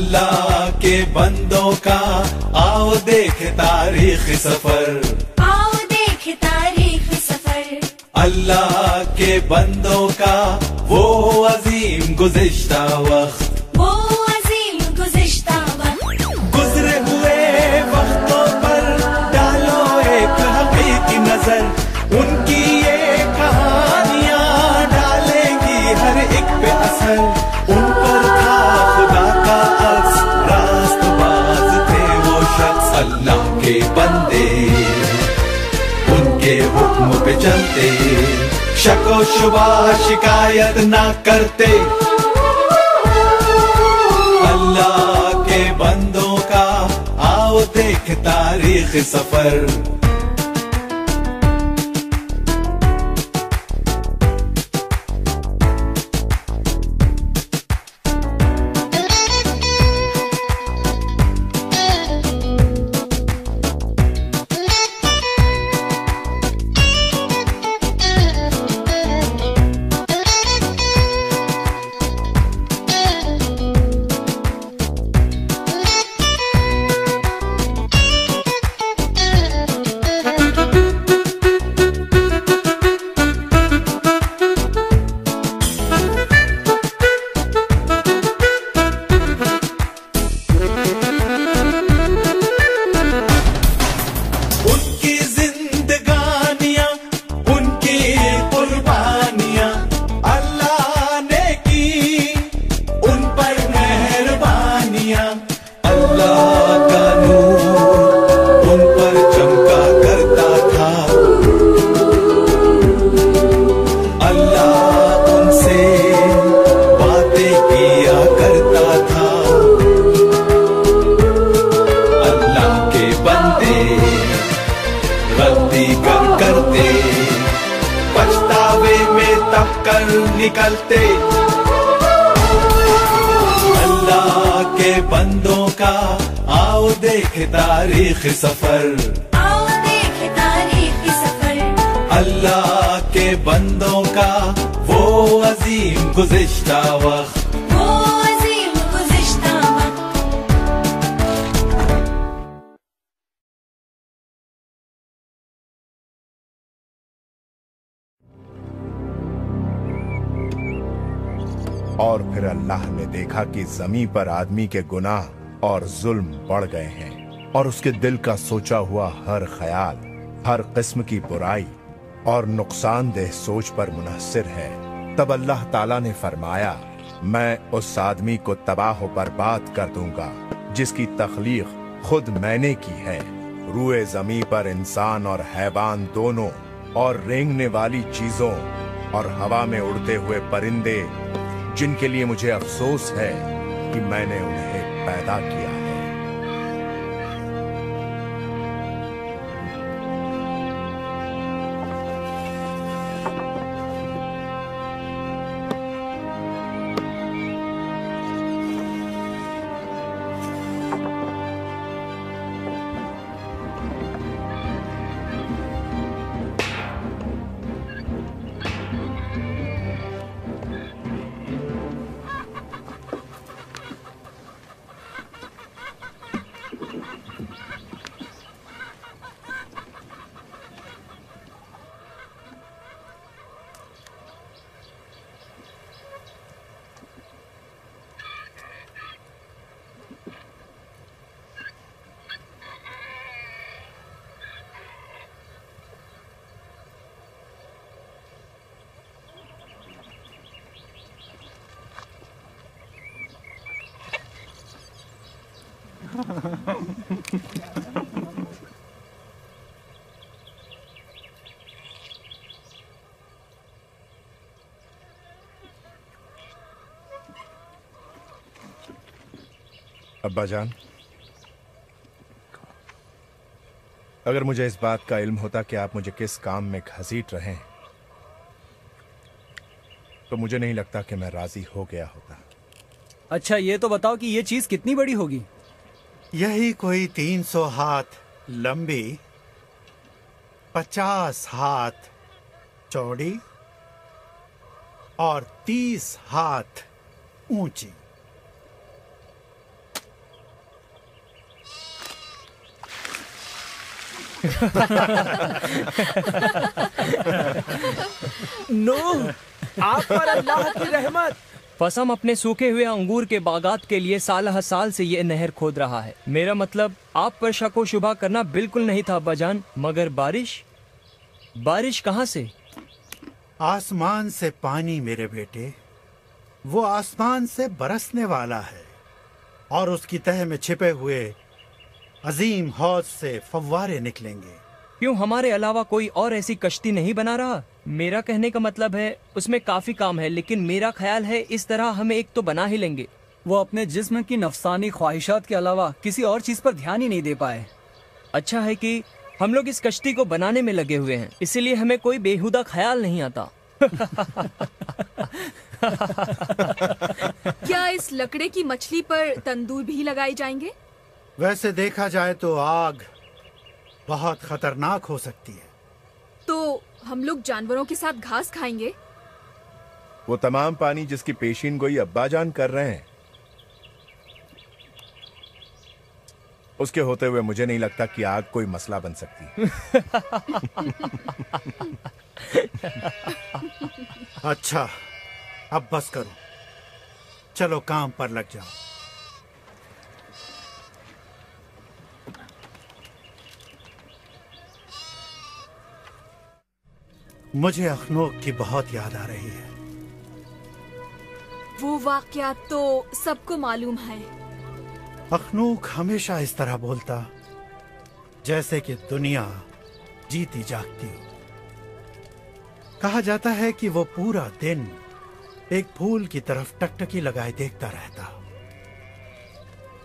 अल्लाह के बंदों का आओ देख तारीख सफर, आओ देख तारीख सफर। अल्लाह के बंदों का वो अजीम गुज़िश्ता वक्त, वो अजीम गुज़िश्ता वक्त। गुजरे हुए वक्तों पर डालो एक हकीकी नजर, उनकी ये कहानियां डालेंगी हर एक पे असर। उन पर था खुदा का अक्स, रास्तबाज थे वो शख्स। अल्लाह के बंदे उनके हुक्म पे चलते, शको शुबा शिकायत ना करते। अल्लाह के बंदों का आओ देख तारीख सफर। निकलते अल्लाह के बंदों का आओ देख तारीख सफर, आओ देख तारीख सफर। अल्लाह के बंदों का वो अजीम गुज़िश्ता वक्त, वो अजीम गुज़िश्ता वक्त। और फिर अल्लाह ने देखा कि ज़मीन पर आदमी के गुनाह और जुल्म बढ़ गए हैं, और उसके दिल का सोचा हुआ हर ख्याल हर किस्म की बुराई और नुकसानदेह सोच पर मुनहसिर है। तब अल्लाह ताला ने फरमाया, मैं उस आदमी को तबाह व बर्बाद कर दूंगा जिसकी तख्लीक खुद मैंने की है। रूए ज़मीन पर इंसान और हैवान दोनों, और रेंगने वाली चीजों और हवा में उड़ते हुए परिंदे, जिनके लिए मुझे अफसोस है कि मैंने उन्हें पैदा किया है। अब्बाजान, अगर मुझे इस बात का इल्म होता कि आप मुझे किस काम में घसीट रहे हैं, तो मुझे नहीं लगता कि मैं राजी हो गया होता। अच्छा, ये तो बताओ कि ये चीज कितनी बड़ी होगी? यही कोई 300 हाथ लंबी, 50 हाथ चौड़ी और 30 हाथ ऊंची। नूह, आप पर अल्लाह की रहमत। फसम अपने सूखे हुए अंगूर के बागात के लिए साल हर साल से ये नहर खोद रहा है। मेरा मतलब आप पर शक व शुबा करना बिल्कुल नहीं था अब्बाजान, मगर बारिश कहाँ से? आसमान से पानी मेरे बेटे, वो आसमान से बरसने वाला है और उसकी तह में छिपे हुए अजीम हौज से फव्वारे निकलेंगे। क्यों हमारे अलावा कोई और ऐसी कश्ती नहीं बना रहा? मेरा कहने का मतलब है उसमें काफी काम है, लेकिन मेरा ख्याल है इस तरह हमें एक तो बना ही लेंगे। वो अपने जिस्म की नफसानी ख्वाहिशात के अलावा किसी और चीज पर ध्यान ही नहीं दे पाए। अच्छा है कि हम लोग इस कश्ती को बनाने में लगे हुए हैं, इसीलिए हमें कोई बेहुदा ख्याल नहीं आता। क्या इस लकड़े की मछली पर तंदूर भी लगाए जाएंगे? वैसे देखा जाए तो आग बहुत खतरनाक हो सकती है। तो हम लोग जानवरों के साथ घास खाएंगे? वो तमाम पानी जिसकी पेशीन गोई अब्बाजान कर रहे हैं, उसके होते हुए मुझे नहीं लगता कि आग कोई मसला बन सकती। अच्छा, अब बस करो, चलो काम पर लग जाओ। मुझे अखनूक की बहुत याद आ रही है। वो वाकयात तो सबको मालूम है। अखनूक हमेशा इस तरह बोलता जैसे कि दुनिया जीती जागती हो। कहा जाता है कि वो पूरा दिन एक फूल की तरफ टकटकी लगाए देखता रहता।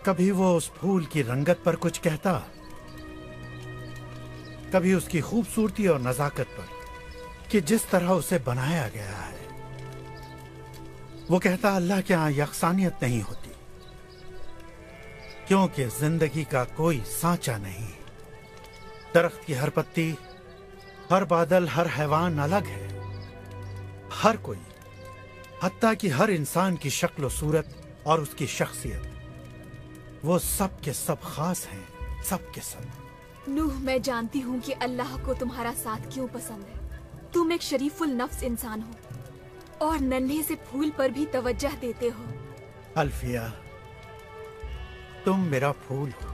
कभी वो उस फूल की रंगत पर कुछ कहता, कभी उसकी खूबसूरती और नजाकत पर कि जिस तरह उसे बनाया गया है। वो कहता अल्लाह के यहाँ यकसानियत नहीं होती, क्योंकि जिंदगी का कोई सांचा नहीं। दरख्त की हर पत्ती, हर बादल, हर हैवान अलग है। हर कोई, हत्ता कि हर इंसान की शक्ल सूरत और उसकी शख्सियत, वो सब के सब खास हैं, सब के सब। नूह, मैं जानती हूँ कि अल्लाह को तुम्हारा साथ क्यों पसंद है। तुम एक शरीफुल नफ्स इंसान हो और नन्हे से फूल पर भी तवज्जह देते हो। अल्फिया, तुम मेरा फूल हो।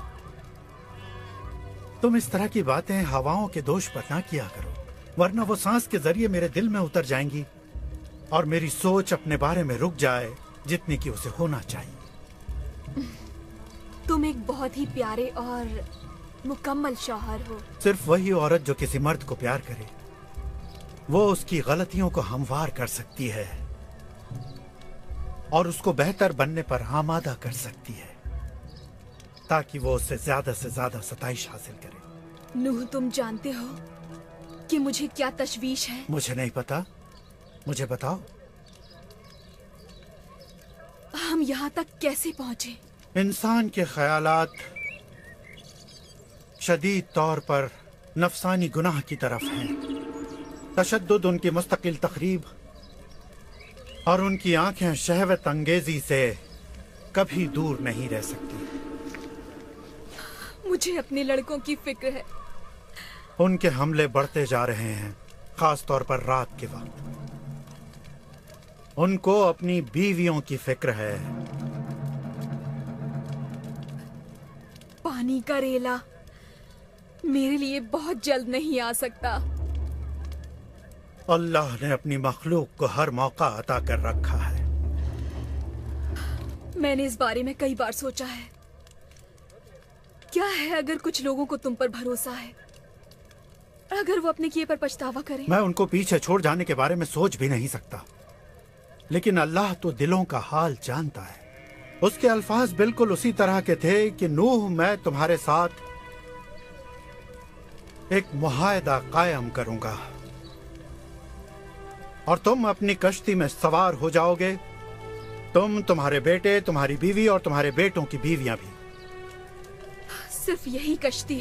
तुम इस तरह की बातें हवाओं के दोष पर ना किया करो, वरना वो सांस के जरिए मेरे दिल में उतर जाएंगी और मेरी सोच अपने बारे में रुक जाए जितनी कि उसे होना चाहिए। तुम एक बहुत ही प्यारे और मुकम्मल शौहर हो। सिर्फ वही औरत जो किसी मर्द को प्यार करे, वो उसकी गलतियों को हमवार कर सकती है और उसको बेहतर बनने पर आमादा कर सकती है, ताकि वो उससे ज्यादा से ज्यादा सताइश हासिल करे। नूह, तुम जानते हो कि मुझे क्या तशवीश है? मुझे नहीं पता, मुझे बताओ। हम यहाँ तक कैसे पहुँचे? इंसान के ख्यालात शदीद तौर पर नफसानी गुनाह की तरफ हैं। तशद्दुद उनकी मुस्तकिल तकरीब और उनकी आंखें शहवत अंगेजी से कभी दूर नहीं रह सकती। मुझे अपने लड़कों की फिक्र है। उनके हमले बढ़ते जा रहे हैं, खास तौर पर रात के वक्त। उनको अपनी बीवियों की फिक्र है। पानी का रेला मेरे लिए बहुत जल्द नहीं आ सकता। अल्लाह ने अपनी मखलूक को हर मौका अता कर रखा है। मैंने इस बारे में कई बार सोचा है। क्या है अगर कुछ लोगों को तुम पर भरोसा है, अगर वो अपने किए पर पछतावा करें? मैं उनको पीछे छोड़ जाने के बारे में सोच भी नहीं सकता, लेकिन अल्लाह तो दिलों का हाल जानता है। उसके अल्फाज बिल्कुल उसी तरह के थे कि नूह, मैं तुम्हारे साथ एक मुआहदा कायम करूंगा और तुम अपनी कश्ती में सवार हो जाओगे, तुम, तुम्हारे बेटे, तुम्हारी बीवी और तुम्हारे बेटों की बीवियां भी। सिर्फ यही कश्ती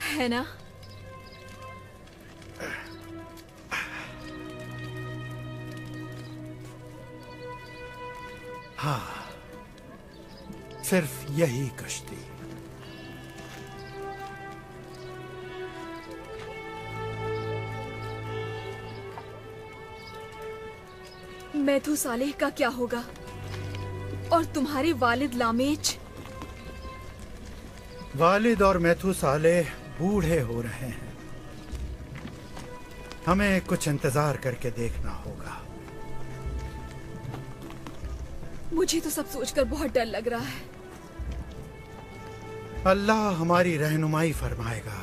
है ना? हाँ, सिर्फ यही कश्ती। मैथू सालेह का क्या होगा? और तुम्हारे वालिद लामेच? वालिद और मैथू सालेह बूढ़े हो रहे हैं। हमें कुछ इंतजार करके देखना होगा। मुझे तो सब सोचकर बहुत डर लग रहा है। अल्लाह हमारी रहनुमाई फरमाएगा।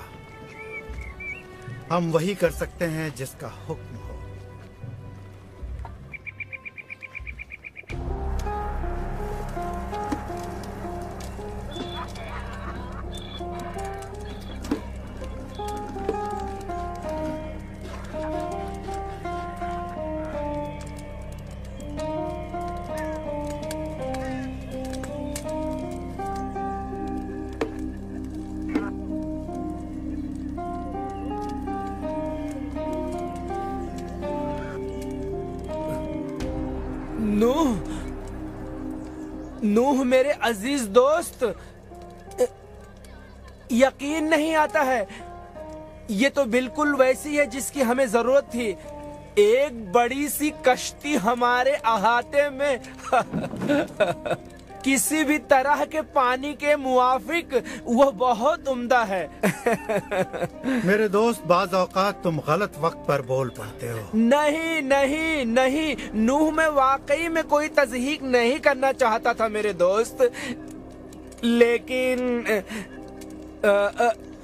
हम वही कर सकते हैं जिसका हुक्म हो। नूह मेरे अजीज दोस्त, यकीन नहीं आता है। ये तो बिल्कुल वैसी है जिसकी हमें जरूरत थी। एक बड़ी सी कश्ती हमारे अहाते में किसी भी तरह के पानी के मुआफिक, वह बहुत उम्दा है। मेरे दोस्त, बाज औकात तुम गलत वक्त पर बोल पड़ते हो। नहीं नहीं नहीं, नूह में वाकई में कोई तज़हीक नहीं करना चाहता था मेरे दोस्त, लेकिन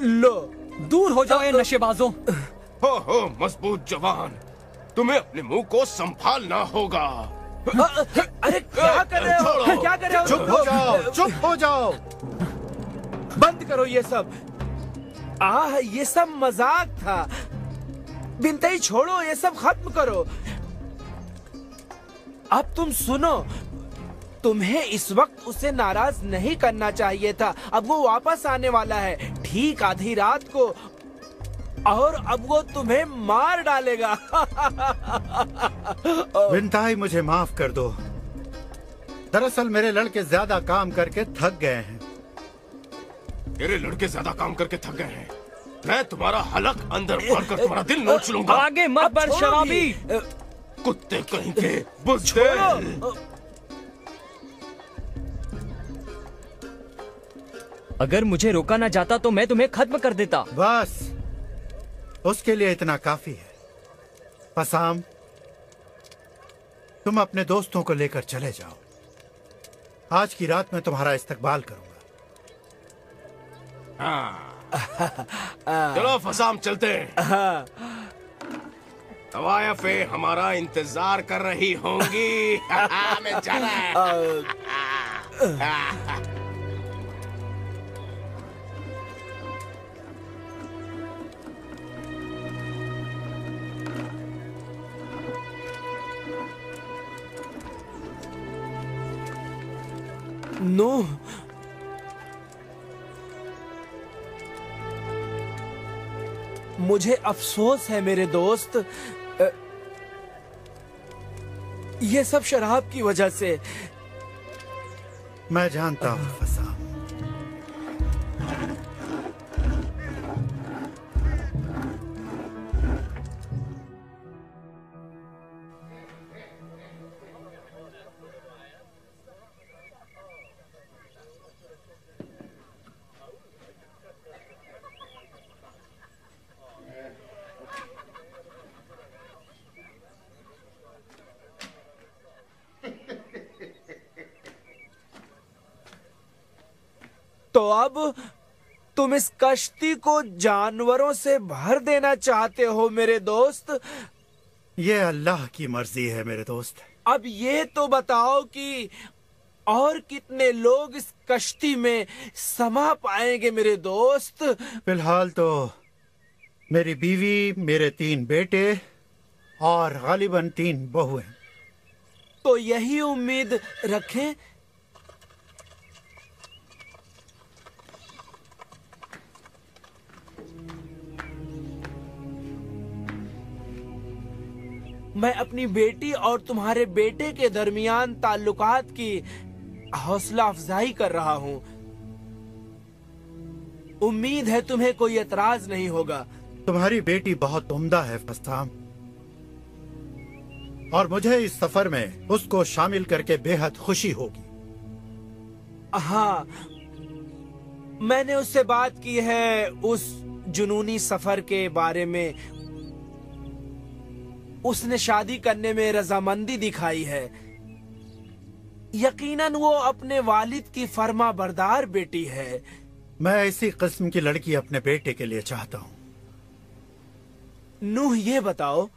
लो। दूर हो जाओ ये नशेबाजों। हो मजबूत जवान, तुम्हें अपने मुंह को संभालना होगा। अरे क्या कर रहे हो? क्या कर रहे हो? चुप हो जाओ, चुप हो जाओ। बंद करो ये सब। ये सब मजाक था। बिनते छोड़ो, ये सब खत्म करो। अब तुम सुनो, तुम्हें इस वक्त उसे नाराज नहीं करना चाहिए था। अब वो वापस आने वाला है ठीक आधी रात को, और अब वो तुम्हें मार डालेगा। बिनताई, मुझे माफ कर दो। दरअसल मेरे लड़के ज्यादा काम करके थक गए हैं। तेरे लड़के ज्यादा काम करके थक गए हैं। मैं तुम्हारा हलक अंदर भरकर तुम्हारा दिल नोच लूंगा। आगे मत बढ़ शराबी। कुत्ते कहीं के बुज़दिल। अगर मुझे रोका ना जाता तो मैं तुम्हें खत्म कर देता। बस, उसके लिए इतना काफी है। पसाम, तुम अपने दोस्तों को लेकर चले जाओ। आज की रात मैं तुम्हारा इस्तकबाल करूंगा। चलो फसाम, चलते हैं। तवायफे हमारा इंतजार कर रही होंगी। मैं जा रहा है। नूह, मुझे अफसोस है मेरे दोस्त, ये सब शराब की वजह से। मैं जानता हूँ फसाम। तो अब तुम इस कश्ती को जानवरों से भर देना चाहते हो मेरे दोस्त? ये अल्लाह की मर्जी है मेरे दोस्त। अब ये तो बताओ कि और कितने लोग इस कश्ती में समा पाएंगे मेरे दोस्त? फिलहाल तो मेरी बीवी, मेरे 3 बेटे और गालिबन 3 बहुएं। तो यही उम्मीद रखें। मैं अपनी बेटी और तुम्हारे बेटे के दरमियान ताल्लुकात की हौसला अफजाई कर रहा हूँ। उम्मीद है तुम्हें कोई एतराज नहीं होगा। तुम्हारी बेटी बहुत उम्दा है फसाम। और मुझे इस सफर में उसको शामिल करके बेहद खुशी होगी। हाँ, मैंने उससे बात की है उस जुनूनी सफर के बारे में। उसने शादी करने में रजामंदी दिखाई है। यकीनन वो अपने वालिद की फर्मा बरदार बेटी है। मैं ऐसी किस्म की लड़की अपने बेटे के लिए चाहता हूँ। नूह, ये बताओ,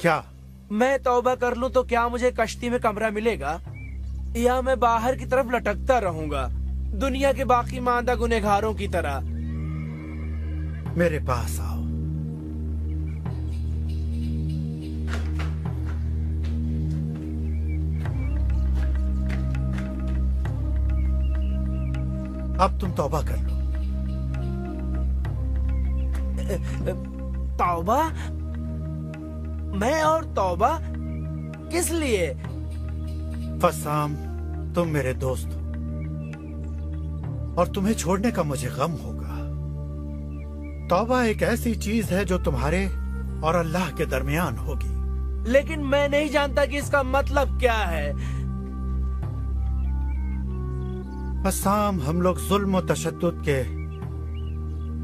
क्या मैं तौबा कर लूं तो क्या मुझे कश्ती में कमरा मिलेगा, या मैं बाहर की तरफ लटकता रहूंगा दुनिया के बाकी मांदा गुनहगारों की तरह? मेरे पास आओ। अब तुम तौबा कर लो। तौबा? मैं और तौबा? किस लिए? फसाम, तुम मेरे दोस्त हो और तुम्हें छोड़ने का मुझे गम होगा। तौबा एक ऐसी चीज है जो तुम्हारे और अल्लाह के दरमियान होगी। लेकिन मैं नहीं जानता कि इसका मतलब क्या है। फसाम, हम लोग जुल्म और तशद्दुद के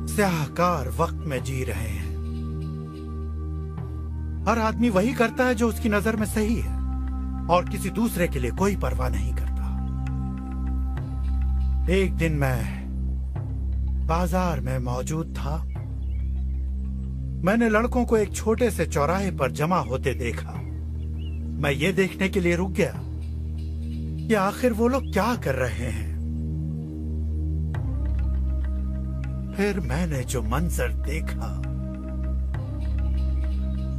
स्याहकार वक्त में जी रहे हैं। हर आदमी वही करता है जो उसकी नजर में सही है और किसी दूसरे के लिए कोई परवाह नहीं करता। एक दिन मैं बाजार में मौजूद था। मैंने लड़कों को एक छोटे से चौराहे पर जमा होते देखा। मैं ये देखने के लिए रुक गया कि आखिर वो लोग क्या कर रहे हैं। फिर मैंने जो मंजर देखा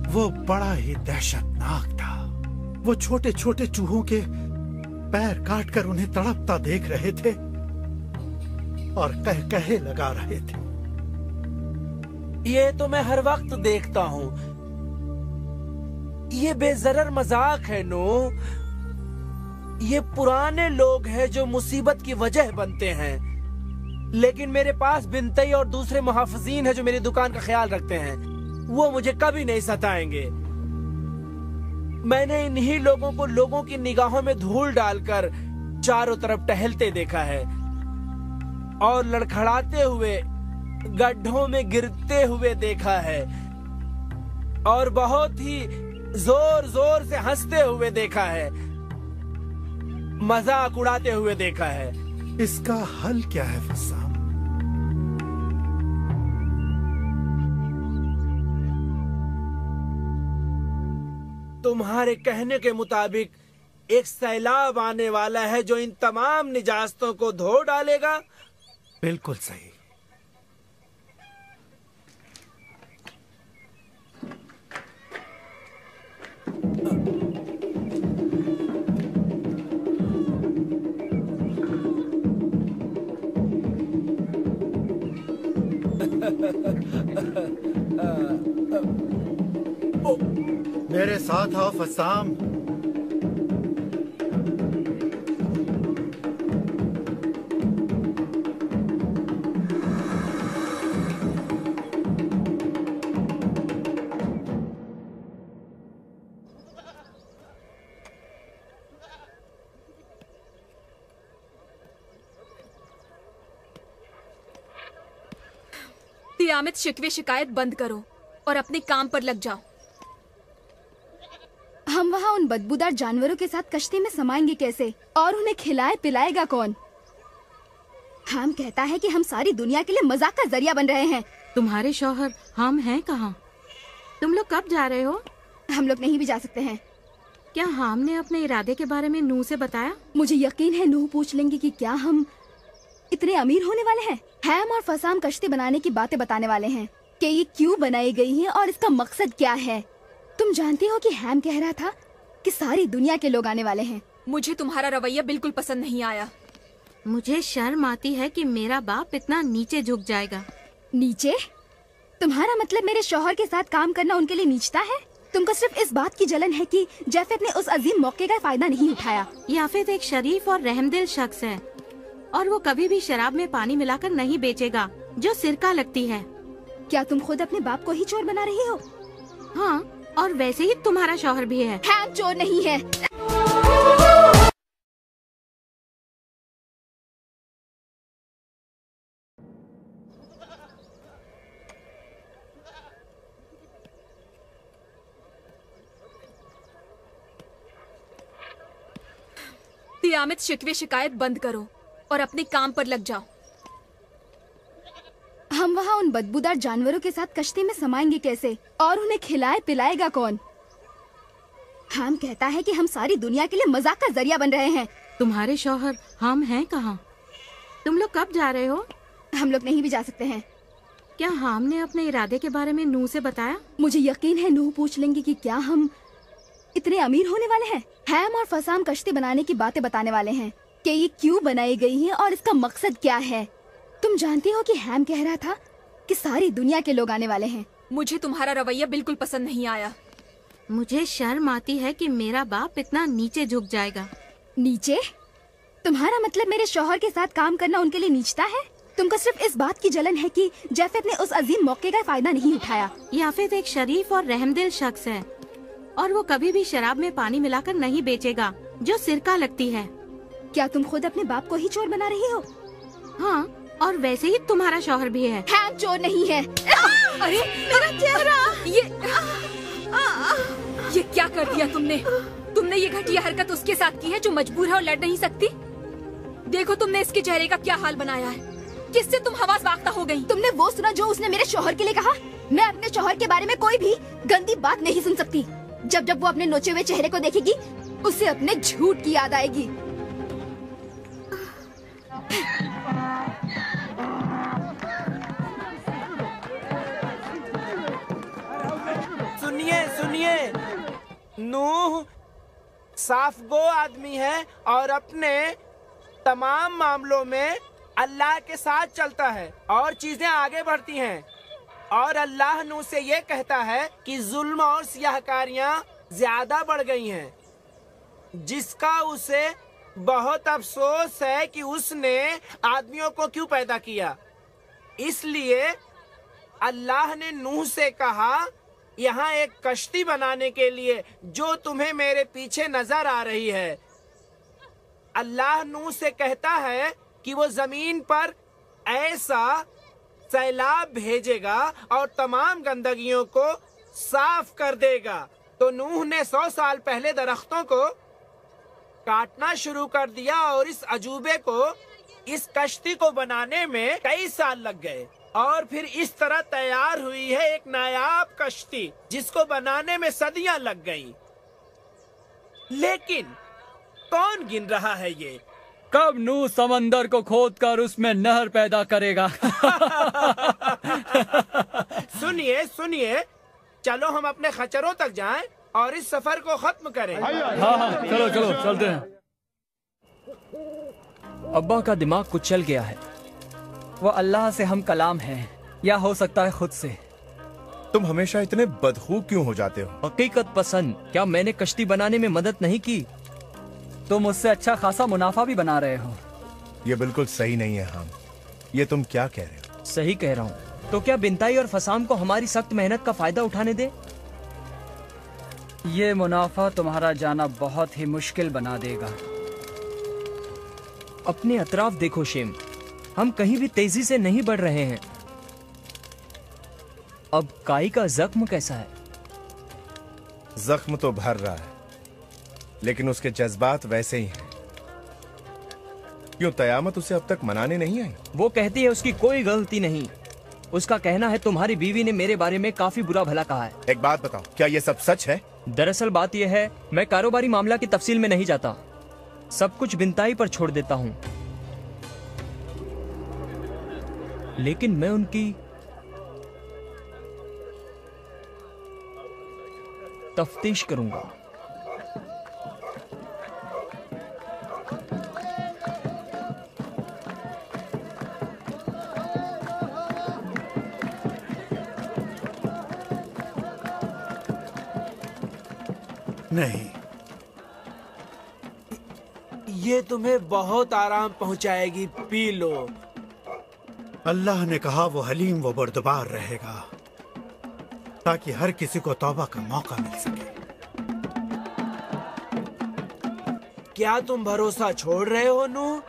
वो बड़ा ही दहशतनाक था। वो छोटे छोटे चूहों के पैर काटकर उन्हें तड़पता देख रहे थे और कहे लगा रहे थे। ये तो मैं हर वक्त देखता हूँ। ये बेजरर मजाक है नो। ये पुराने लोग हैं जो मुसीबत की वजह बनते हैं। लेकिन मेरे पास बिनतई और दूसरे मुहाफिजीन हैं जो मेरी दुकान का ख्याल रखते हैं। वो मुझे कभी नहीं सताएंगे। मैंने इन्हीं लोगों को लोगों की निगाहों में धूल डालकर चारों तरफ टहलते देखा है और लड़खड़ाते हुए गड्ढों में गिरते हुए देखा है और बहुत ही जोर जोर से हंसते हुए देखा है, मजाक उड़ाते हुए देखा है। इसका हल क्या है फसाम? तुम्हारे कहने के मुताबिक एक सैलाब आने वाला है जो इन तमाम निजास्तों को धो डालेगा। बिल्कुल सही। मेरे साथ आओ फसाम। तियामत शिकवे शिकायत बंद करो और अपने काम पर लग जाओ। हम वहाँ उन बदबूदार जानवरों के साथ कश्ती में समाएंगे कैसे और उन्हें खिलाए पिलाएगा कौन? हम कहता है कि हम सारी दुनिया के लिए मजाक का जरिया बन रहे हैं। तुम्हारे शौहर हम हैं कहाँ? तुम लोग कब जा रहे हो? हम लोग नहीं भी जा सकते हैं। क्या हाम ने अपने इरादे के बारे में नूह से बताया? मुझे यकीन है नूह पूछ लेंगे कि क्या हम इतने अमीर होने वाले हैं। हैम और फसाम कश्ती बनाने की बातें बताने वाले हैं कि ये क्यों बनाई गई है और इसका मकसद क्या है। तुम जानती हो कि हैम कह रहा था कि सारी दुनिया के लोग आने वाले हैं। मुझे तुम्हारा रवैया बिल्कुल पसंद नहीं आया। मुझे शर्म आती है कि मेरा बाप इतना नीचे झुक जाएगा। नीचे? तुम्हारा मतलब मेरे शौहर के साथ काम करना उनके लिए नीचता है? तुमको सिर्फ इस बात की जलन है कि जाफेद ने उस अजीम मौके का फायदा नहीं उठाया। याफेद एक शरीफ और रहमदिल शख्स है और वो कभी भी शराब में पानी मिलाकर नहीं बेचेगा जो सिरका लगती है। क्या तुम खुद अपने बाप को ही चोर बना रही हो? हाँ, और वैसे ही तुम्हारा शौहर भी है। हैम चोर नहीं है। तियामत शिकवे शिकायत बंद करो और अपने काम पर लग जाओ। हम वहाँ उन बदबूदार जानवरों के साथ कश्ती में समाएंगे कैसे, और उन्हें खिलाए पिलाएगा कौन? हम कहता है कि हम सारी दुनिया के लिए मजाक का जरिया बन रहे हैं। तुम्हारे शौहर हम हैं कहाँ? तुम लोग कब जा रहे हो? हम लोग नहीं भी जा सकते हैं। क्या हाम ने अपने इरादे के बारे में नूह से बताया? मुझे यकीन है नूह पूछ लेंगे कि क्या हम इतने अमीर होने वाले हैं। हैम और फसाम कश्ती बनाने की बातें बताने वाले हैं कि ये क्यों बनाई गई है और इसका मकसद क्या है। तुम जानती हो कि हैम कह रहा था कि सारी दुनिया के लोग आने वाले हैं। मुझे तुम्हारा रवैया बिल्कुल पसंद नहीं आया। मुझे शर्म आती है कि मेरा बाप इतना नीचे झुक जाएगा। नीचे? तुम्हारा मतलब मेरे शौहर के साथ काम करना उनके लिए नीचता है? तुमको सिर्फ इस बात की जलन है कि जाफेद ने उस अजीम मौके का फायदा नहीं उठाया। याफेद एक शरीफ और रहमदिल शख्स है और वो कभी भी शराब में पानी मिलाकर नहीं बेचेगा जो सिरका लगती है। क्या तुम खुद अपने बाप को ही चोर बना रही हो? हाँ, और वैसे ही तुम्हारा शौहर भी है। हैम चोर नहीं है। अरे मेरा चेहरा! ये क्या कर दिया तुमने? तुमने ये घटिया हरकत उसके साथ की है जो मजबूर है और लड़ नहीं सकती। देखो तुमने इसके चेहरे का क्या हाल बनाया है। किससे तुम हवास वाख्ता हो गई? तुमने वो सुना जो उसने मेरे शौहर के लिए कहा? मैं अपने शौहर के बारे में कोई भी गंदी बात नहीं सुन सकती। जब जब वो अपने नोचे हुए चेहरे को देखेगी उसे अपने झूठ की याद आएगी। सुनिए सुनिए, नूह साफ गो आदमी है और अपने तमाम मामलों में अल्लाह के साथ चलता है और चीजें आगे बढ़ती हैं। और अल्लाह नूह से ये कहता है कि जुल्म और सियाहकारियां ज्यादा बढ़ गई हैं, जिसका उसे बहुत अफसोस है कि उसने आदमियों को क्यों पैदा किया। इसलिए अल्लाह ने नूह से कहा, यहाँ एक कश्ती बनाने के लिए जो तुम्हें मेरे पीछे नजर आ रही है। अल्लाह नूह से कहता है कि वो जमीन पर ऐसा सैलाब भेजेगा और तमाम गंदगियों को साफ कर देगा। तो नूह ने 100 साल पहले दरख्तों को काटना शुरू कर दिया और इस अजूबे को, इस कश्ती को बनाने में कई साल लग गए और फिर इस तरह तैयार हुई है एक नायाब कश्ती जिसको बनाने में सदियां लग गईं। लेकिन कौन गिन रहा है ये? कब नूह समंदर को खोदकर उसमें नहर पैदा करेगा? सुनिए सुनिए, चलो हम अपने खच्चरों तक जाएं और इस सफर को खत्म करें। हाँ, चलो चलो चलते हैं। अब्बा का दिमाग कुछ चल गया है। वो अल्लाह से हम कलाम हैं, या हो सकता है खुद से। तुम हमेशा इतने बदखू क्यों हो जाते हो? हकीकत पसंद। क्या मैंने कश्ती बनाने में मदद नहीं की? तुम उससे अच्छा खासा मुनाफा भी बना रहे हो। ये बिल्कुल सही नहीं है हम। ये तुम क्या कह रहे हो? सही कह रहा हूँ। तो क्या बिनताई और फसाम को हमारी सख्त मेहनत का फायदा उठाने दे? ये मुनाफा तुम्हारा जाना बहुत ही मुश्किल बना देगा। अपने अतराफ देखो शेम, हम कहीं भी तेजी से नहीं बढ़ रहे हैं। अब काई का जख्म कैसा है? जख्म तो भर रहा है, लेकिन उसके जज्बात वैसे ही हैं। क्यों कयामत उसे अब तक मनाने नहीं आई? वो कहती है उसकी कोई गलती नहीं। उसका कहना है तुम्हारी बीवी ने मेरे बारे में काफी बुरा भला कहा है। एक बात बताओ, क्या ये सब सच है? दरअसल बात यह है, मैं कारोबारी मामला की तफसील में नहीं जाता, सब कुछ बिनताई पर छोड़ देता हूँ। लेकिन मैं उनकी तफ्तीश करूंगा। नहीं, ये तुम्हें बहुत आराम पहुंचाएगी, पी लो। अल्लाह ने कहा वो हलीम व बर्दबार रहेगा। ताकि हर किसी को तौबा का मौका मिल सके। क्या तुम भरोसा छोड़ रहे हो नूह?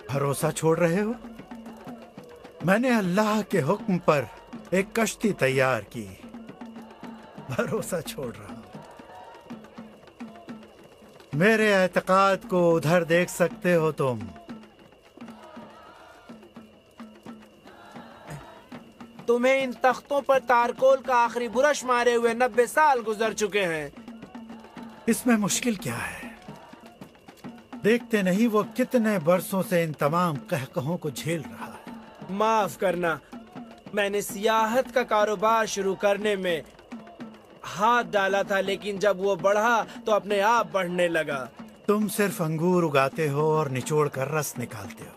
भरोसा छोड़ रहे हो? मैंने अल्लाह के हुक्म पर एक कश्ती तैयार की, भरोसा छोड़ रहा हूं। मेरे एतकाद को उधर देख सकते हो तुम। तुम्हें इन तख्तों पर तारकोल का आखिरी बुरश मारे हुए 90 साल गुजर चुके हैं। इसमें मुश्किल क्या है? देखते नहीं वो कितने बरसों से इन तमाम कहकहों को झेल रहा है। माफ करना, मैंने सियाहत का कारोबार शुरू करने में हाथ डाला था, लेकिन जब वो बढ़ा तो अपने आप बढ़ने लगा। तुम सिर्फ अंगूर उगाते हो और निचोड़ कर रस निकालते हो,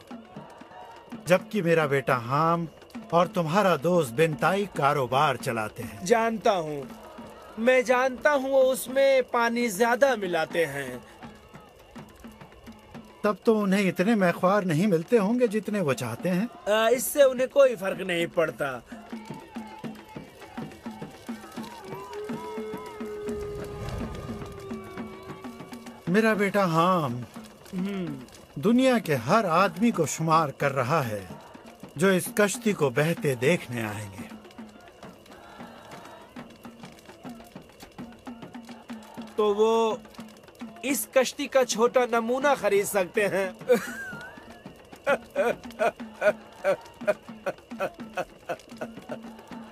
जबकि मेरा बेटा हाम और तुम्हारा दोस्त बिनताई कारोबार चलाते हैं। जानता हूँ, मैं जानता हूँ वो उसमें पानी ज्यादा मिलाते हैं। तब तो उन्हें इतने मैख्वार नहीं मिलते होंगे जितने वो चाहते हैं। इससे उन्हें कोई फर्क नहीं पड़ता। मेरा बेटा हाम दुनिया के हर आदमी को शुमार कर रहा है जो इस कश्ती को बहते देखने आएंगे। तो वो इस कश्ती का छोटा नमूना खरीद सकते हैं।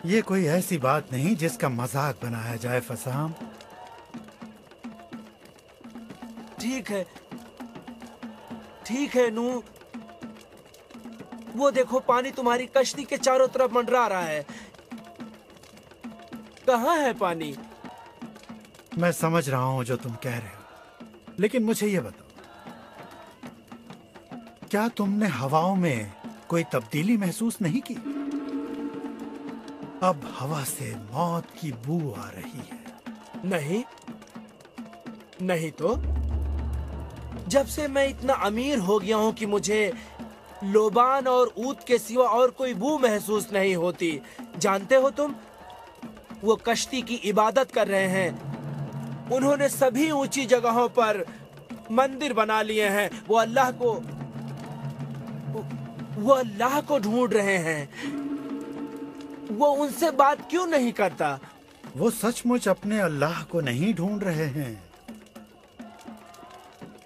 ये कोई ऐसी बात नहीं जिसका मजाक बनाया जाए फसाम। ठीक है नूह। वो देखो, पानी तुम्हारी कश्ती के चारों तरफ मंडरा रहा है। कहाँ है पानी? मैं समझ रहा हूँ जो तुम कह रहे हो, लेकिन मुझे ये बताओ, क्या तुमने हवाओं में कोई तब्दीली महसूस नहीं की? अब हवा से मौत की बू आ रही है। नहीं तो जब से मैं इतना अमीर हो गया हूँ कि मुझे लोबान और ऊद के सिवा और कोई बू महसूस नहीं होती। जानते हो तुम, वो कश्ती की इबादत कर रहे हैं। उन्होंने सभी ऊंची जगहों पर मंदिर बना लिए हैं। वो अल्लाह को ढूंढ रहे हैं। वो उनसे बात क्यों नहीं करता? वो सचमुच अपने अल्लाह को नहीं ढूंढ रहे हैं।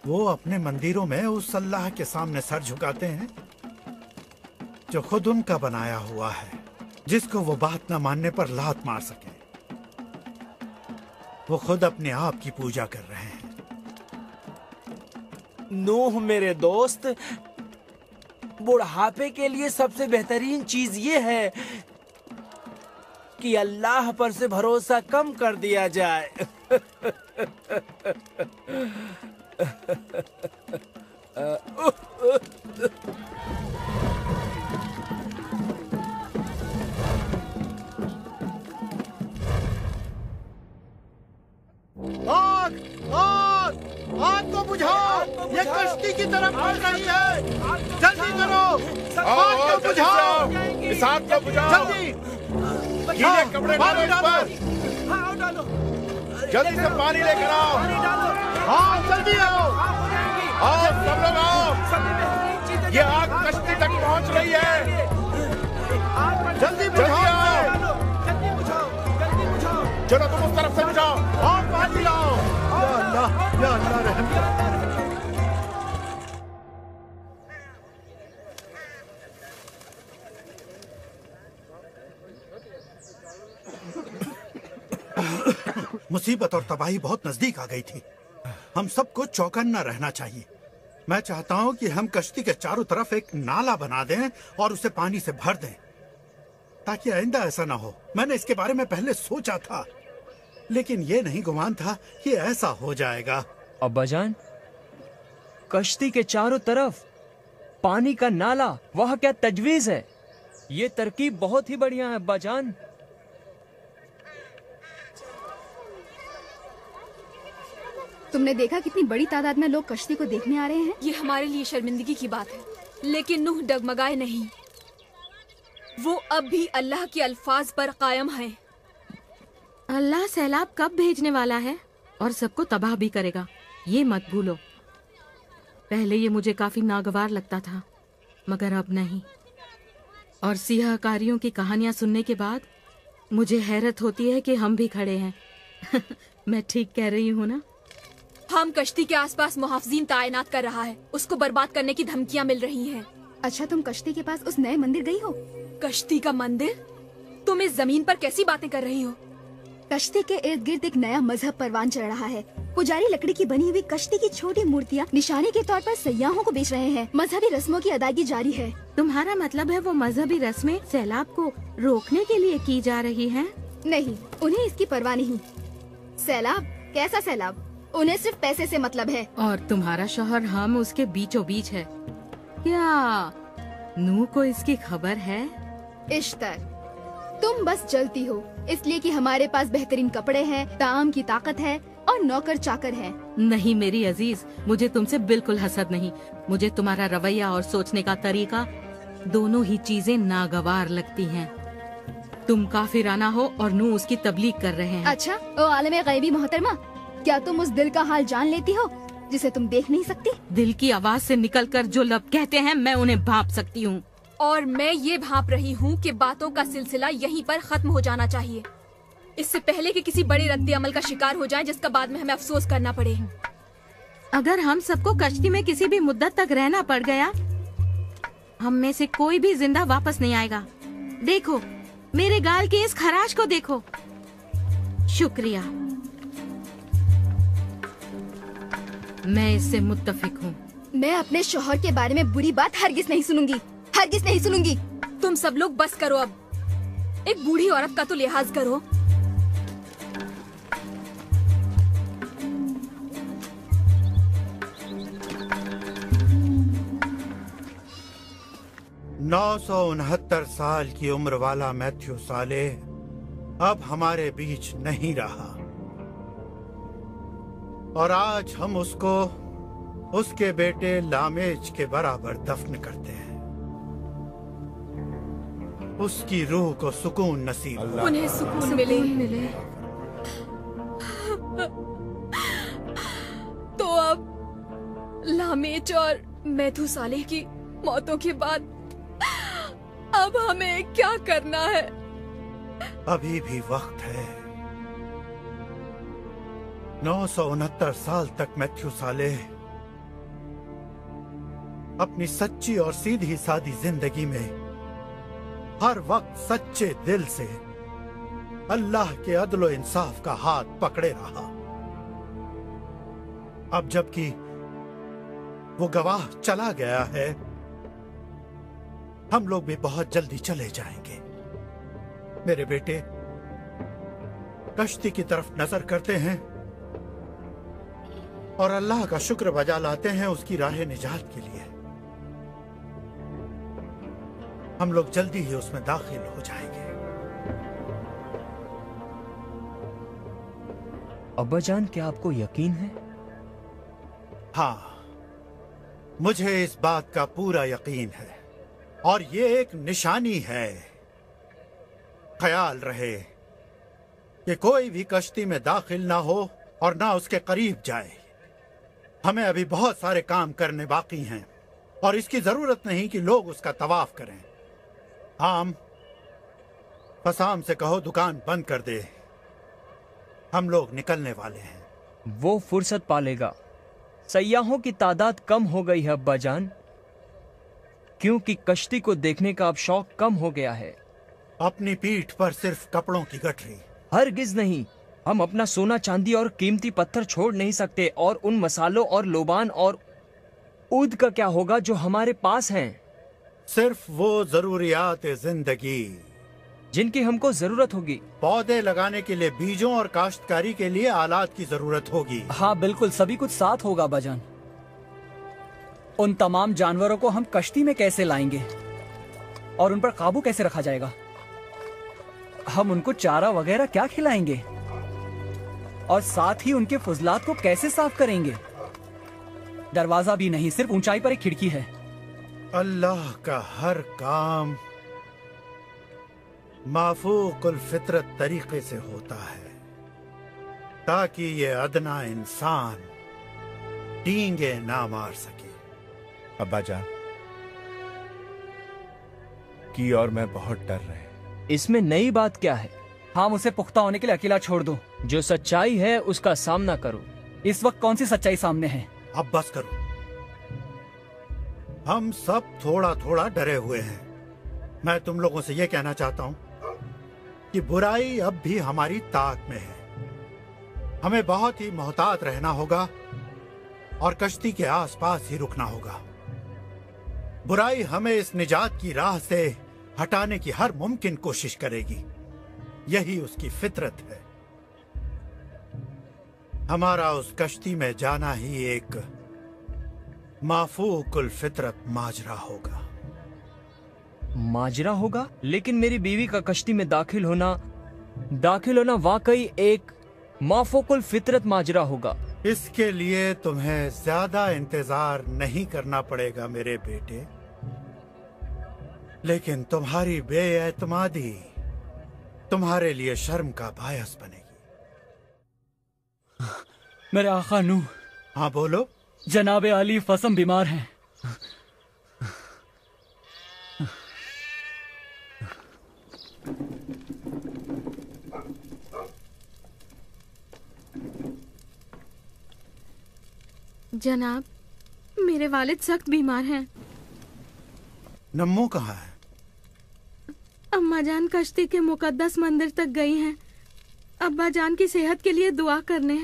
वो अपने मंदिरों में उस अल्लाह के सामने सर झुकाते हैं जो खुद उनका बनाया हुआ है, जिसको वो बात न मानने पर लात मार सके। वो खुद अपने आप की पूजा कर रहे हैं। नूह मेरे दोस्त, बुढ़ापे के लिए सबसे बेहतरीन चीज ये है कि अल्लाह पर से भरोसा कम कर दिया जाए। आग! आग! आग को बुझाओ! ये कश्ती की तरफ बढ़ रही है। जल्दी करो! आग को बुझाओ! इस आग को बुझाओ! जल्दी! गीले कपड़े डालो इस पर! जल्दी से पानी लेकर आओ! हाँ, जल्दी आओ! आओ सब लोग आओ! ये आग कश्ती तक पहुंच रही है। जल्दी बुझाओ! चलो तुम उस तरफ से बुझाओ। और पानी लाओ। या अल्लाह रहम कर। मुसीबत और तबाही बहुत नजदीक आ गई थी। हम सबको चौकन्ना रहना चाहिए। मैं चाहता हूं कि हम कश्ती के चारों तरफ एक नाला बना दें और उसे पानी से भर दें, ताकि आइंदा ऐसा ना हो। मैंने इसके बारे में पहले सोचा था, लेकिन ये नहीं गुमान था कि ऐसा हो जाएगा। अब्बाजान, कश्ती के चारों तरफ पानी का नाला, वह क्या तजवीज है? ये तरकीब बहुत ही बढ़िया है अब्बाजान। तुमने देखा कितनी बड़ी तादाद में लोग कश्ती को देखने आ रहे हैं? ये हमारे लिए शर्मिंदगी की बात है, लेकिन नूह डगमगाए नहीं। वो अब भी अल्लाह के अल्फाज पर कायम है। अल्लाह सैलाब कब भेजने वाला है और सबको तबाह भी करेगा, ये मत भूलो। पहले ये मुझे काफी नागवार लगता था, मगर अब नहीं। और सियाहकारियों की कहानियां सुनने के बाद मुझे हैरत होती है कि हम भी खड़े हैं। मैं ठीक कह रही हूँ ना? हम कश्ती के आसपास मुहाफिजीन तैनात कर रहा है, उसको बर्बाद करने की धमकियाँ मिल रही हैं। अच्छा, तुम कश्ती के पास उस नए मंदिर गई हो? कश्ती का मंदिर? तुम इस जमीन पर कैसी बातें कर रही हो? कश्ती के इर्द गिर्द एक नया मजहब परवान चढ़ रहा है। पुजारी लकड़ी की बनी हुई कश्ती की छोटी मूर्तियाँ निशाने के तौर पर सयाहों को बेच रहे हैं। मजहबी रस्मों की अदायगी जारी है। तुम्हारा मतलब है वो मजहबी रस्में सैलाब को रोकने के लिए की जा रही हैं? नहीं, उन्हें इसकी परवाह नहीं। सैलाब? कैसा सैलाब? उन्हें सिर्फ पैसे से मतलब है। और तुम्हारा शौहर हम उसके बीचों बीच है। क्या नूह को इसकी खबर है? इश्तर, तुम बस जलती हो इसलिए कि हमारे पास बेहतरीन कपड़े हैं, ताम की ताकत है और नौकर चाकर हैं। नहीं मेरी अजीज, मुझे तुमसे बिल्कुल हसद नहीं। मुझे तुम्हारा रवैया और सोचने का तरीका, दोनों ही चीजें नागवार लगती हैं। तुम काफिराना हो और नूह उसकी तबलीग कर रहे हैं। अच्छा, ओ आलमे गैबी मोहतरमा, क्या तुम उस दिल का हाल जान लेती हो जिसे तुम देख नहीं सकती? दिल की आवाज से निकलकर जो लब कहते हैं मैं उन्हें भांप सकती हूँ। और मैं ये भांप रही हूँ कि बातों का सिलसिला यहीं पर खत्म हो जाना चाहिए, इससे पहले कि किसी बड़े रद्द अमल का शिकार हो जाए जिसका बाद में हमें अफसोस करना पड़े। अगर हम सबको कश्ती में किसी भी मुद्दत तक रहना पड़ गया, हम में से कोई भी जिंदा वापस नहीं आएगा। देखो मेरे गाल की इस खराश को देखो। शुक्रिया, मैं इससे मुत्तफिक हूँ। मैं अपने शौहर के बारे में बुरी बात हरगिज नहीं सुनूंगी, हरगिज नहीं सुनूंगी। तुम सब लोग बस करो अब, एक बूढ़ी औरत का तो लिहाज करो। नौ 969 साल की उम्र वाला मैथ्यू साले अब हमारे बीच नहीं रहा और आज हम उसको उसके बेटे लामेज के बराबर दफन करते हैं। उसकी रूह को सुकून नसीब, उन्हें सुकून मिले। तो अब लामेज और मैथू साले की मौतों के बाद अब हमें क्या करना है? अभी भी वक्त है। 969 साल तक मैथ्यू साले अपनी सच्ची और सीधी सादी जिंदगी में हर वक्त सच्चे दिल से अल्लाह के अदल और इंसाफ का हाथ पकड़े रहा। अब जबकि वो गवाह चला गया है, हम लोग भी बहुत जल्दी चले जाएंगे। मेरे बेटे कश्ती की तरफ नजर करते हैं और अल्लाह का शुक्र बजा लाते हैं उसकी राह निजात के लिए। हम लोग जल्दी ही उसमें दाखिल हो जाएंगे। अब्बाजान, क्या आपको यकीन है? हाँ, मुझे इस बात का पूरा यकीन है और ये एक निशानी है। ख्याल रहे कि कोई भी कश्ती में दाखिल ना हो और ना उसके करीब जाए। हमें अभी बहुत सारे काम करने बाकी हैं और इसकी जरूरत नहीं कि लोग उसका तवाफ करें। हम फसाम से कहो दुकान बंद कर दे, हम लोग निकलने वाले हैं। वो फुर्सत पालेगा। सयाहों की तादाद कम हो गई है अब्बाजान, क्योंकि कश्ती को देखने का अब शौक कम हो गया है। अपनी पीठ पर सिर्फ कपड़ों की गठरी? हरगिज नहीं। हम अपना सोना चांदी और कीमती पत्थर छोड़ नहीं सकते। और उन मसालों और लोबान और ऊद का क्या होगा जो हमारे पास हैं? सिर्फ वो जरूरियात जिंदगी जिनकी हमको जरूरत होगी। पौधे लगाने के लिए बीजों और काश्तकारी के लिए आलात की जरूरत होगी। हाँ बिल्कुल, सभी कुछ साथ होगा बाजान। उन तमाम जानवरों को हम कश्ती में कैसे लाएंगे और उन पर काबू कैसे रखा जाएगा? हम उनको चारा वगैरह क्या खिलाएंगे और साथ ही उनके फुजलात को कैसे साफ करेंगे? दरवाजा भी नहीं, सिर्फ ऊंचाई पर एक खिड़की है। अल्लाह का हर काम माफूकुल फितरत तरीके से होता है। ताकि ये अदना इंसान डींगे ना मार सके। अब्बा जान, की और मैं बहुत डर रहे हैं। इसमें नई बात क्या है? हम उसे पुख्ता होने के लिए अकेला छोड़ दो। जो सच्चाई है उसका सामना करो। इस वक्त कौन सी सच्चाई सामने है? अब बस करो। हम सब थोड़ा थोड़ा डरे हुए हैं। मैं तुम लोगों से यह कहना चाहता हूं कि बुराई अब भी हमारी ताक में है। हमें बहुत ही मोहतात रहना होगा और कश्ती के आसपास ही रुकना होगा। बुराई हमें इस निजात की राह से हटाने की हर मुमकिन कोशिश करेगी। यही उसकी फितरत है। हमारा उस कश्ती में जाना ही एक माफूकुल फितरत माजरा होगा। माजरा होगा? लेकिन मेरी बीवी का कश्ती में दाखिल होना वाकई एक माफूकुल फितरत माजरा होगा। इसके लिए तुम्हें ज्यादा इंतजार नहीं करना पड़ेगा मेरे बेटे, लेकिन तुम्हारी बेएतमादी तुम्हारे लिए शर्म का बायस बनेगी। मेरे आका नूह। हाँ बोलो। जनाबे अली फसम बीमार हैं। जनाब, मेरे वालिद सख्त बीमार हैं। नम्मो कहाँ है? अम्मा जान कश्ती के मुकद्दस मंदिर तक गई हैं। अब्बा जान की सेहत के लिए दुआ करने।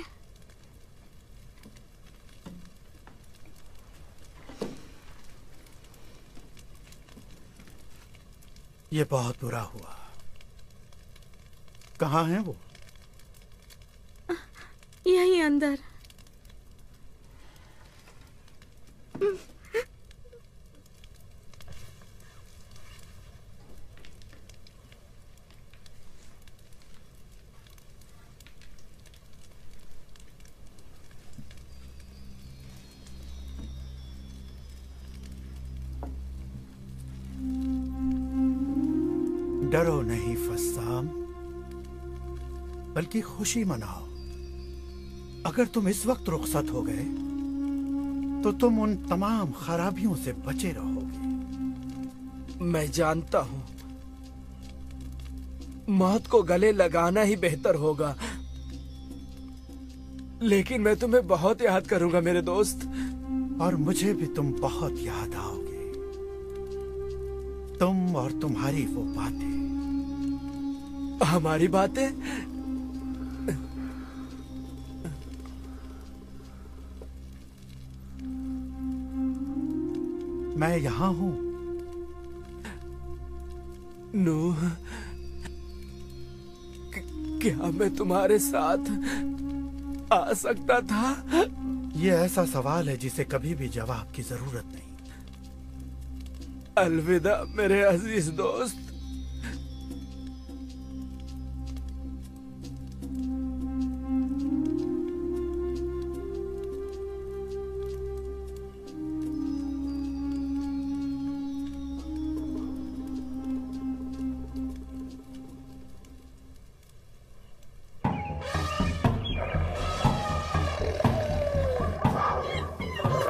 ये बहुत बुरा हुआ। कहाँ हैं वो? यहीं अंदर। डरो नहीं फस्साम, बल्कि खुशी मनाओ। अगर तुम इस वक्त रुखसत हो गए तो तुम उन तमाम खराबियों से बचे रहोगे। मैं जानता हूँ मौत को गले लगाना ही बेहतर होगा, लेकिन मैं तुम्हें बहुत याद करूंगा मेरे दोस्त। और मुझे भी तुम बहुत याद आओगे। तुम और तुम्हारी वो बातें। हमारी बातें? मैं यहाँ हूँ। नूह, क्या मैं तुम्हारे साथ आ सकता था? ये ऐसा सवाल है जिसे कभी भी जवाब की जरूरत नहीं। अलविदा मेरे अजीज दोस्त।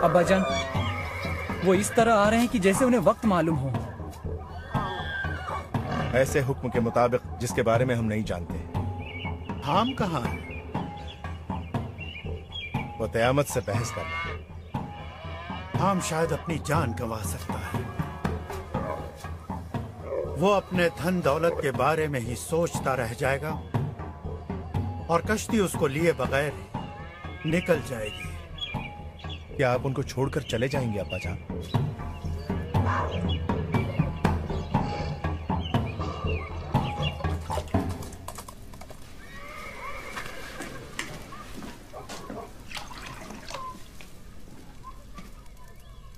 अब्बाजान, वो इस तरह आ रहे हैं कि जैसे उन्हें वक्त मालूम हो। ऐसे हुक्म के मुताबिक जिसके बारे में हम नहीं जानते। हम कहाँ हैं? वो क़यामत से बहस कर रहा है। हम शायद अपनी जान गंवा सकता है। वो अपने धन दौलत के बारे में ही सोचता रह जाएगा और कश्ती उसको लिए बगैर निकल जाएगी। क्या आप उनको छोड़कर चले जाएंगे अब्बा जान?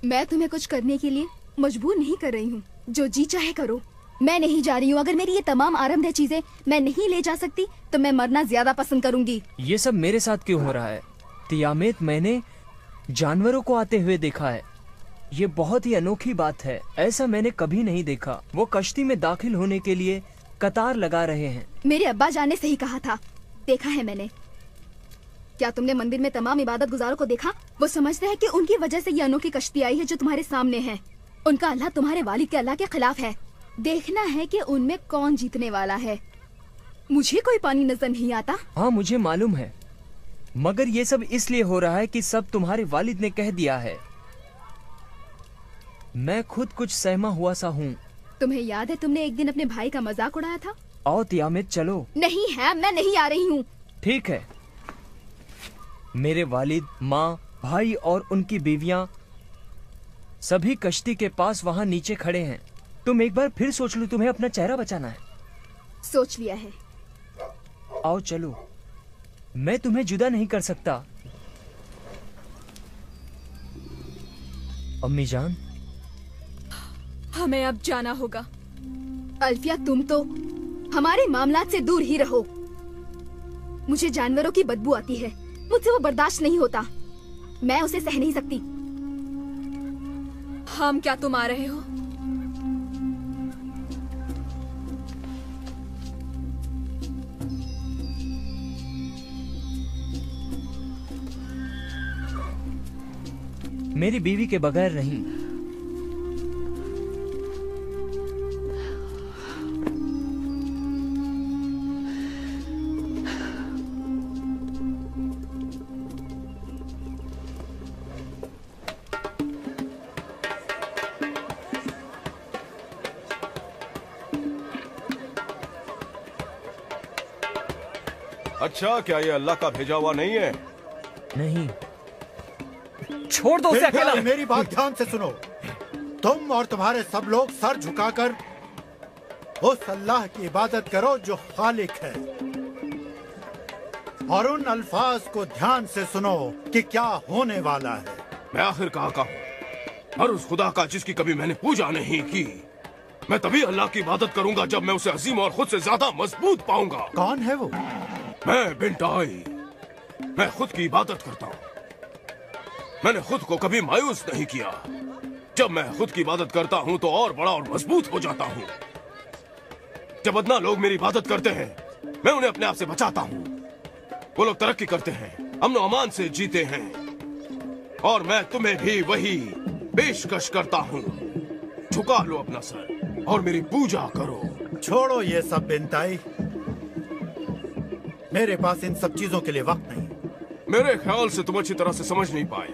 मैं तुम्हें कुछ करने के लिए मजबूर नहीं कर रही हूँ। जो जी चाहे करो। मैं नहीं जा रही हूँ। अगर मेरी ये तमाम आरामदेह चीजें मैं नहीं ले जा सकती तो मैं मरना ज्यादा पसंद करूंगी। ये सब मेरे साथ क्यों हो रहा है? तियामेत, मैंने जानवरों को आते हुए देखा है। ये बहुत ही अनोखी बात है। ऐसा मैंने कभी नहीं देखा। वो कश्ती में दाखिल होने के लिए कतार लगा रहे हैं। मेरे अब्बा जान ने सही कहा था। देखा है मैंने। क्या तुमने मंदिर में तमाम इबादत गुजारों को देखा? वो समझते हैं कि उनकी वजह से ये अनोखी कश्ती आई है जो तुम्हारे सामने है। उनका अल्लाह तुम्हारे वालिद के अल्लाह के खिलाफ है। देखना है कि उनमें कौन जीतने वाला है। मुझे कोई पानी नजर नहीं आता। हाँ मुझे मालूम है, मगर ये सब इसलिए हो रहा है कि सब तुम्हारे वालिद ने कह दिया है। मैं खुद कुछ सहमा हुआ सा हूँ। तुम्हें याद है तुमने एक दिन अपने भाई का मजाक उड़ाया था? आओ तियामित चलो। नहीं है, मैं नहीं आ रही हूँ। ठीक है। मेरे वालिद, माँ, भाई और उनकी बीवियाँ सभी कश्ती के पास वहाँ नीचे खड़े हैं। तुम एक बार फिर सोच लो, तुम्हें अपना चेहरा बचाना है। सोच लिया है। आओ चलो, मैं तुम्हें जुदा नहीं कर सकता। अम्मी जान, हमें अब जाना होगा। अल्फिया तुम तो हमारे मामलात से दूर ही रहो। मुझे जानवरों की बदबू आती है, मुझसे वो बर्दाश्त नहीं होता। मैं उसे सह नहीं सकती। हम क्या तुम आ रहे हो? मेरी बीवी के बगैर नहीं। अच्छा, क्या ये अल्लाह का भेजा हुआ नहीं है? नहीं। छोड़ दो उसे अकेला। मेरी बात ध्यान से सुनो। तुम और तुम्हारे सब लोग सर झुकाकर उस अल्लाह की इबादत करो जो खालिक है, और उन अल्फाज को ध्यान से सुनो कि क्या होने वाला है। मैं आखिर कहाँ का हूँ? और उस खुदा का जिसकी कभी मैंने पूजा नहीं की। मैं तभी अल्लाह की इबादत करूंगा जब मैं उसे अजीम और खुद से ज्यादा मजबूत पाऊंगा। कौन है वो? मैं बिंटाई। मैं खुद की इबादत करता हूँ। मैंने खुद को कभी मायूस नहीं किया। जब मैं खुद की इबादत करता हूँ तो और बड़ा और मजबूत हो जाता हूँ। जब अदना लोग मेरी इबादत करते हैं, मैं उन्हें अपने आप से बचाता हूँ। वो लोग तरक्की करते हैं, अमन और अमान से जीते हैं, और मैं तुम्हें भी वही पेशकश करता हूँ। झुका लो अपना सर और मेरी पूजा करो। छोड़ो ये सब बिंताई, मेरे पास इन सब चीजों के लिए वक्त नहीं। मेरे ख्याल से तुम अच्छी तरह से समझ नहीं पाए।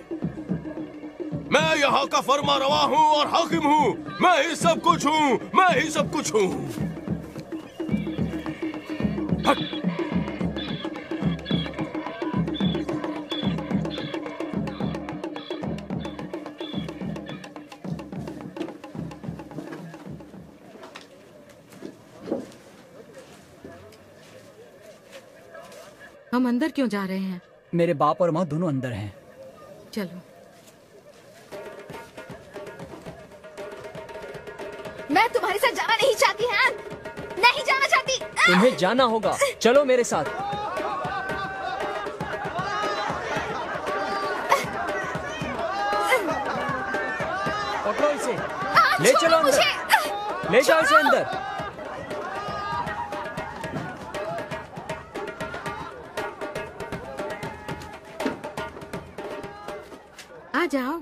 मैं यहाँ का फरमा रवा हूँ और हाकिम हूँ। मैं ही सब कुछ हूँ। मैं ही सब कुछ हूँ। हम अंदर क्यों जा रहे हैं? मेरे बाप और माँ दोनों अंदर हैं। चलो। मैं तुम्हारे साथ जाना नहीं चाहती है। नहीं जाना चाहती। तुम्हें जाना होगा। चलो मेरे साथ। पकड़ो इसे। ले चलो अंदर। ले जाओ इसे अंदर। आ जाओ।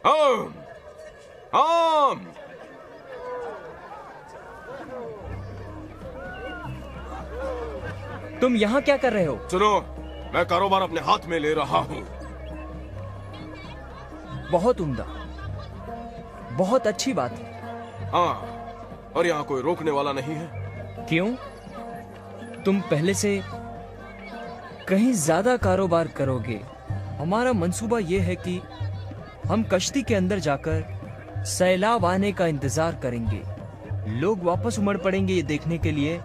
आम, आम। तुम यहाँ क्या कर रहे हो? सुनो, मैं कारोबार अपने हाथ में ले रहा हूँ। बहुत उम्दा, बहुत अच्छी बात है। हाँ, और यहाँ कोई रोकने वाला नहीं है। क्यों? तुम पहले से कहीं ज्यादा कारोबार करोगे। हमारा मंसूबा यह है कि हम कश्ती के अंदर जाकर सैलाब आने का इंतजार करेंगे। लोग वापस उमड़ पड़ेंगे ये देखने के लिए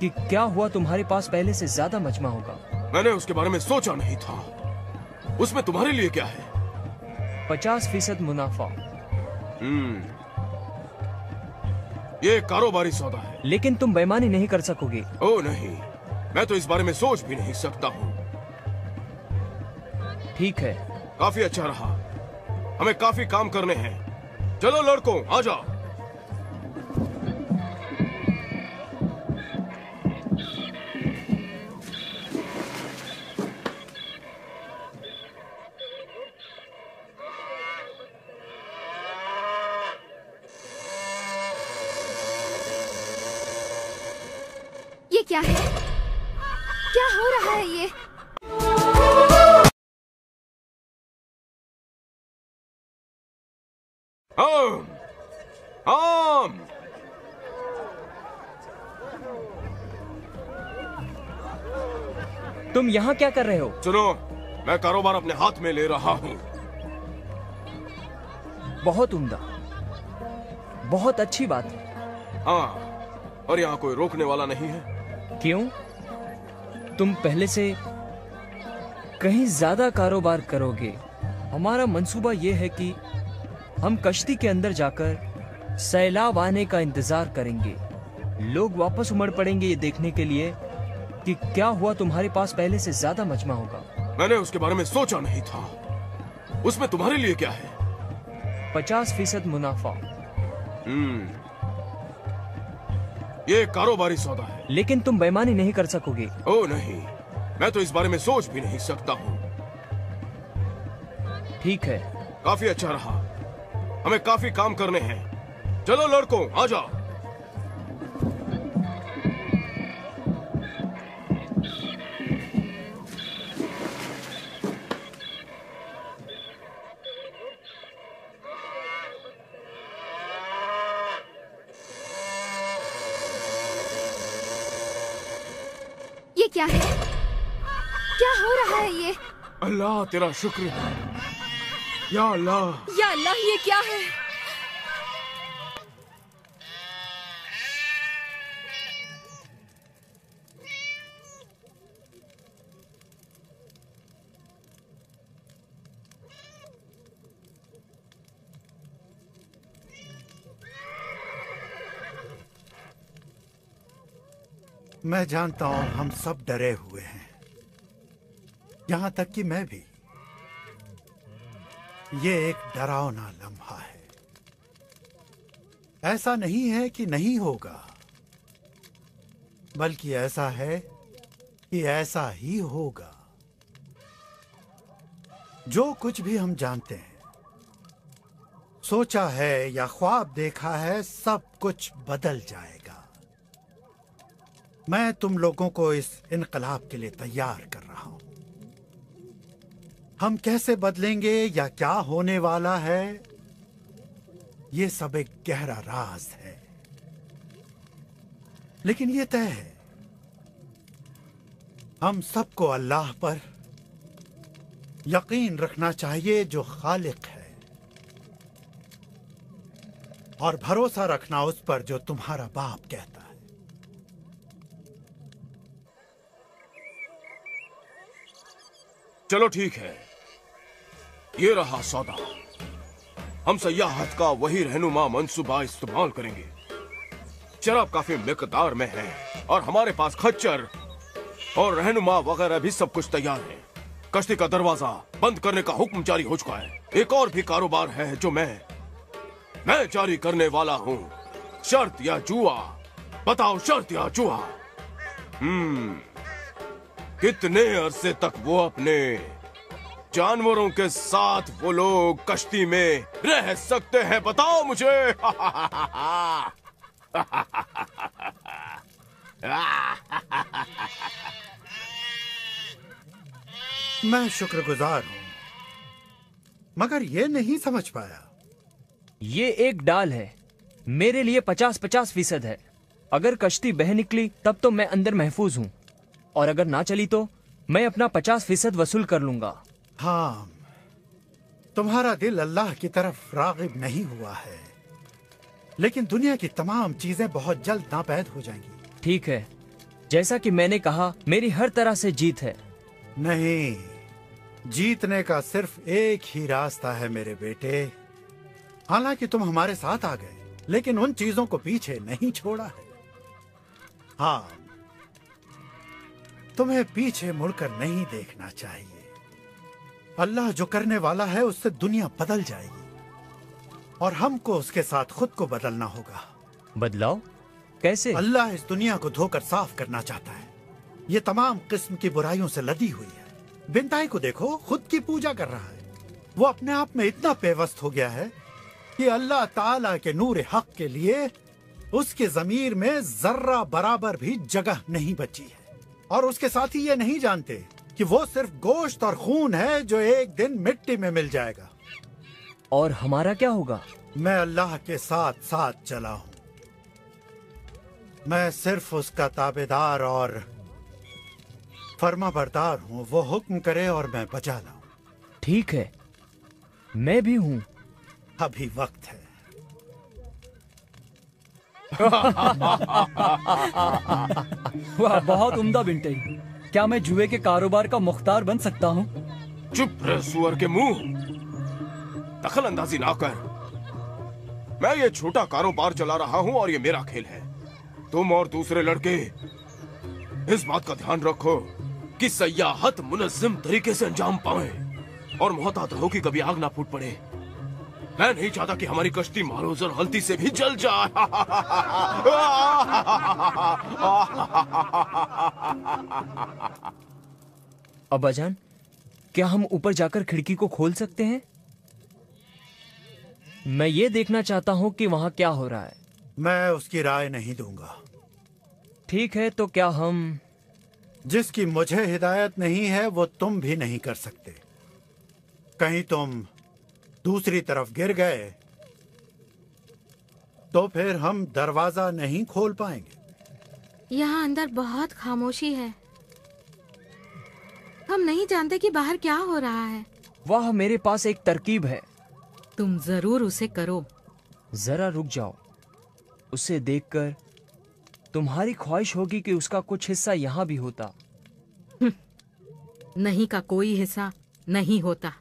कि क्या हुआ। तुम्हारे पास पहले से ज्यादा मजमा होगा। मैंने उसके बारे में सोचा नहीं था। उसमें तुम्हारे लिए क्या है? 50% मुनाफा। ये कारोबारी सौदा है। लेकिन तुम बेईमानी नहीं कर सकोगे। ओ नहीं, मैं तो इस बारे में सोच भी नहीं सकता हूँ। ठीक है। काफी अच्छा रहा। हमें काफी काम करने हैं। चलो लड़कों, आ जाओ। ये क्या है? क्या हो रहा है ये? आम। तुम यहाँ क्या कर रहे हो? सुनो, मैं कारोबार अपने हाथ में ले रहा हूँ। बहुत उम्दा, बहुत अच्छी बात है। हाँ, और यहाँ कोई रोकने वाला नहीं है। क्यों? तुम पहले से कहीं ज्यादा कारोबार करोगे। हमारा मंसूबा यह है कि हम कश्ती के अंदर जाकर सैलाब आने का इंतजार करेंगे। लोग वापस उमड़ पड़ेंगे ये देखने के लिए कि क्या हुआ। तुम्हारे पास पहले से ज्यादा मजमा होगा। मैंने उसके बारे में सोचा नहीं था। उसमें तुम्हारे लिए क्या है? 50% मुनाफा। ये एक कारोबारी सौदा है। लेकिन तुम बेईमानी नहीं कर सकोगे। ओ नहीं, मैं तो इस बारे में सोच भी नहीं सकता हूँ। ठीक है, काफी अच्छा रहा। हमें काफी काम करने हैं। चलो लड़कों, आ जाओ। ये क्या है? क्या हो रहा है ये? अल्लाह तेरा शुक्र है। या अल्लाह, या अल्लाह, ये क्या है? मैं जानता हूं हम सब डरे हुए हैं, यहां तक कि मैं भी। ये एक डरावना लम्हा है। ऐसा नहीं है कि नहीं होगा, बल्कि ऐसा है कि ऐसा ही होगा। जो कुछ भी हम जानते हैं, सोचा है या ख्वाब देखा है, सब कुछ बदल जाएगा। मैं तुम लोगों को इस इनकलाब के लिए तैयार कर रहा हूं। हम कैसे बदलेंगे या क्या होने वाला है, ये सब एक गहरा राज है। लेकिन ये तय है, हम सबको अल्लाह पर यकीन रखना चाहिए जो खालिक है, और भरोसा रखना उस पर जो तुम्हारा बाप कहता है। चलो ठीक है, ये रहा सौदा। हम सयाहत का वही रहनुमा मंसूबा इस्तेमाल करेंगे। शराब काफी मिकदार में है और हमारे पास खच्चर और रहनुमा वगैरह भी सब कुछ तैयार है। कश्ती का दरवाजा बंद करने का हुक्म जारी हो चुका है। एक और भी कारोबार है जो मैं जारी करने वाला हूँ। शर्त या जुआ? बताओ, शर्त या जुआ? कितने अरसे तक वो अपने जानवरों के साथ वो लोग कश्ती में रह सकते हैं? बताओ मुझे। मैं शुक्रगुजार हूं, मगर ये नहीं समझ पाया। ये एक डाल है, मेरे लिए 50-50% है। अगर कश्ती बह निकली तब तो मैं अंदर महफूज हूँ, और अगर ना चली तो मैं अपना 50% वसूल कर लूंगा। हाँ, तुम्हारा दिल अल्लाह की तरफ रागिब नहीं हुआ है, लेकिन दुनिया की तमाम चीजें बहुत जल्द नापैद हो जाएंगी। ठीक है, जैसा कि मैंने कहा, मेरी हर तरह से जीत है। नहीं, जीतने का सिर्फ एक ही रास्ता है मेरे बेटे। हालांकि तुम हमारे साथ आ गए, लेकिन उन चीजों को पीछे नहीं छोड़ा है। हाँ, तुम्हें पीछे मुड़कर नहीं देखना चाहिए। अल्लाह जो करने वाला है उससे दुनिया बदल जाएगी। और हमको उसके साथ खुद को बदलना होगा। बदलाव कैसे? अल्लाह इस दुनिया को धोकर साफ करना चाहता है। ये तमाम किस्म की बुराइयों से लदी हुई है। बिनताई को देखो, खुद की पूजा कर रहा है। वो अपने आप में इतना पेवस्त हो गया है कि अल्लाह ताला के नूर हक के लिए उसके ज़मीर में जर्रा बराबर भी जगह नहीं बची है। और उसके साथी ये नहीं जानते कि वो सिर्फ गोश्त और खून है जो एक दिन मिट्टी में मिल जाएगा। और हमारा क्या होगा? मैं अल्लाह के साथ साथ चला हूँ। मैं सिर्फ उसका ताबेदार और फर्माबरदार हूँ। वो हुक्म करे और मैं बजा लाऊं। ठीक है, मैं भी हूँ। अभी वक्त है। वाह, बहुत उम्दा बिंटे। क्या मैं जुए के कारोबार का मुख्तार बन सकता हूँ? चुप रह सुअर के मुंह, दखल अंदाजी ना कर। मैं ये छोटा कारोबार चला रहा हूँ और ये मेरा खेल है। तुम और दूसरे लड़के इस बात का ध्यान रखो कि सयाहत मुनज़्ज़म तरीके से अंजाम पाए और मोहतात रहो कि कभी आग ना फूट पड़े। मैं नहीं चाहता कि हमारी कश्ती मारूज और गलती से भी जल जाए। अब्बाजान, क्या हम ऊपर जाकर खिड़की को खोल सकते हैं? मैं ये देखना चाहता हूँ कि वहाँ क्या हो रहा है। मैं उसकी राय नहीं दूंगा। ठीक है, तो क्या हम... जिसकी मुझे हिदायत नहीं है वो तुम भी नहीं कर सकते। कहीं तुम दूसरी तरफ गिर गए तो फिर हम दरवाजा नहीं खोल पाएंगे। यहाँ अंदर बहुत खामोशी है। हम नहीं जानते कि बाहर क्या हो रहा है। वाह, मेरे पास एक तरकीब है। तुम जरूर उसे करो। जरा रुक जाओ। उसे देखकर तुम्हारी ख्वाहिश होगी कि उसका कुछ हिस्सा यहाँ भी होता। नहीं का कोई हिस्सा नहीं होता।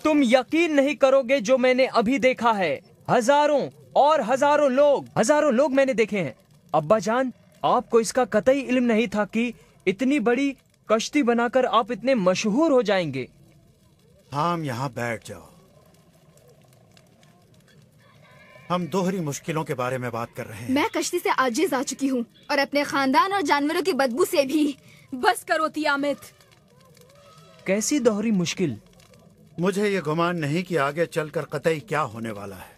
तुम यकीन नहीं करोगे जो मैंने अभी देखा है। हजारों और हजारों लोग मैंने देखे हैं। अब्बाजान, आपको इसका कतई इल्म नहीं था कि इतनी बड़ी कश्ती बनाकर आप इतने मशहूर हो जाएंगे। हम यहाँ बैठ जाओ। हम दोहरी मुश्किलों के बारे में बात कर रहे हैं। मैं कश्ती से आजिज आ चुकी हूँ और अपने खानदान और जानवरों की बदबू से भी। बस करो तियामत। कैसी दोहरी मुश्किल? मुझे ये गुमान नहीं कि आगे चलकर कतई क्या होने वाला है।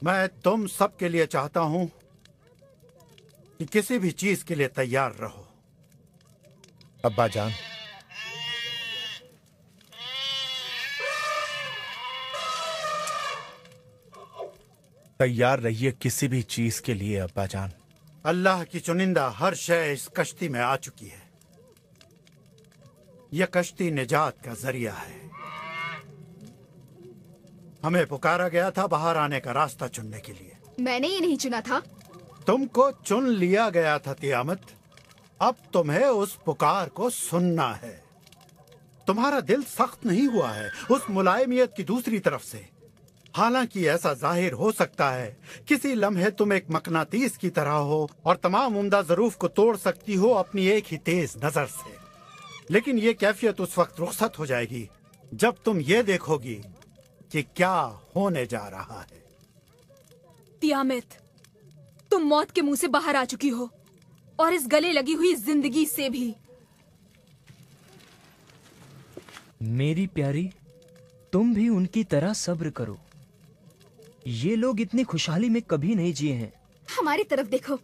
मैं तुम सब के लिए चाहता हूं कि किसी भी चीज के लिए तैयार रहो। अब्बाजान, तैयार रहिए किसी भी चीज के लिए। अब्बाजान, अल्लाह की चुनिंदा हर शय इस कश्ती में आ चुकी है। यह कश्ती निजात का जरिया है। हमें पुकारा गया था बाहर आने का रास्ता चुनने के लिए। मैंने ये नहीं चुना था। तुमको चुन लिया गया था तियामत। अब तुम्हें उस पुकार को सुनना है। तुम्हारा दिल सख्त नहीं हुआ है उस मुलायमियत की दूसरी तरफ से। हालांकि ऐसा जाहिर हो सकता है किसी लम्हे तुम एक मकनातीस की तरह हो और तमाम उम्दा ज़रूफ को तोड़ सकती हो अपनी एक ही तेज नजर से। लेकिन ये कैफियत उस वक्त रुखसत हो जाएगी जब तुम ये देखोगी कि क्या होने जा रहा है। तियामत, तुम मौत के मुंह से बाहर आ चुकी हो और इस गले लगी हुई जिंदगी से भी। मेरी प्यारी, तुम भी उनकी तरह सब्र करो। ये लोग इतनी खुशहाली में कभी नहीं जिए हैं। हमारी तरफ देखो,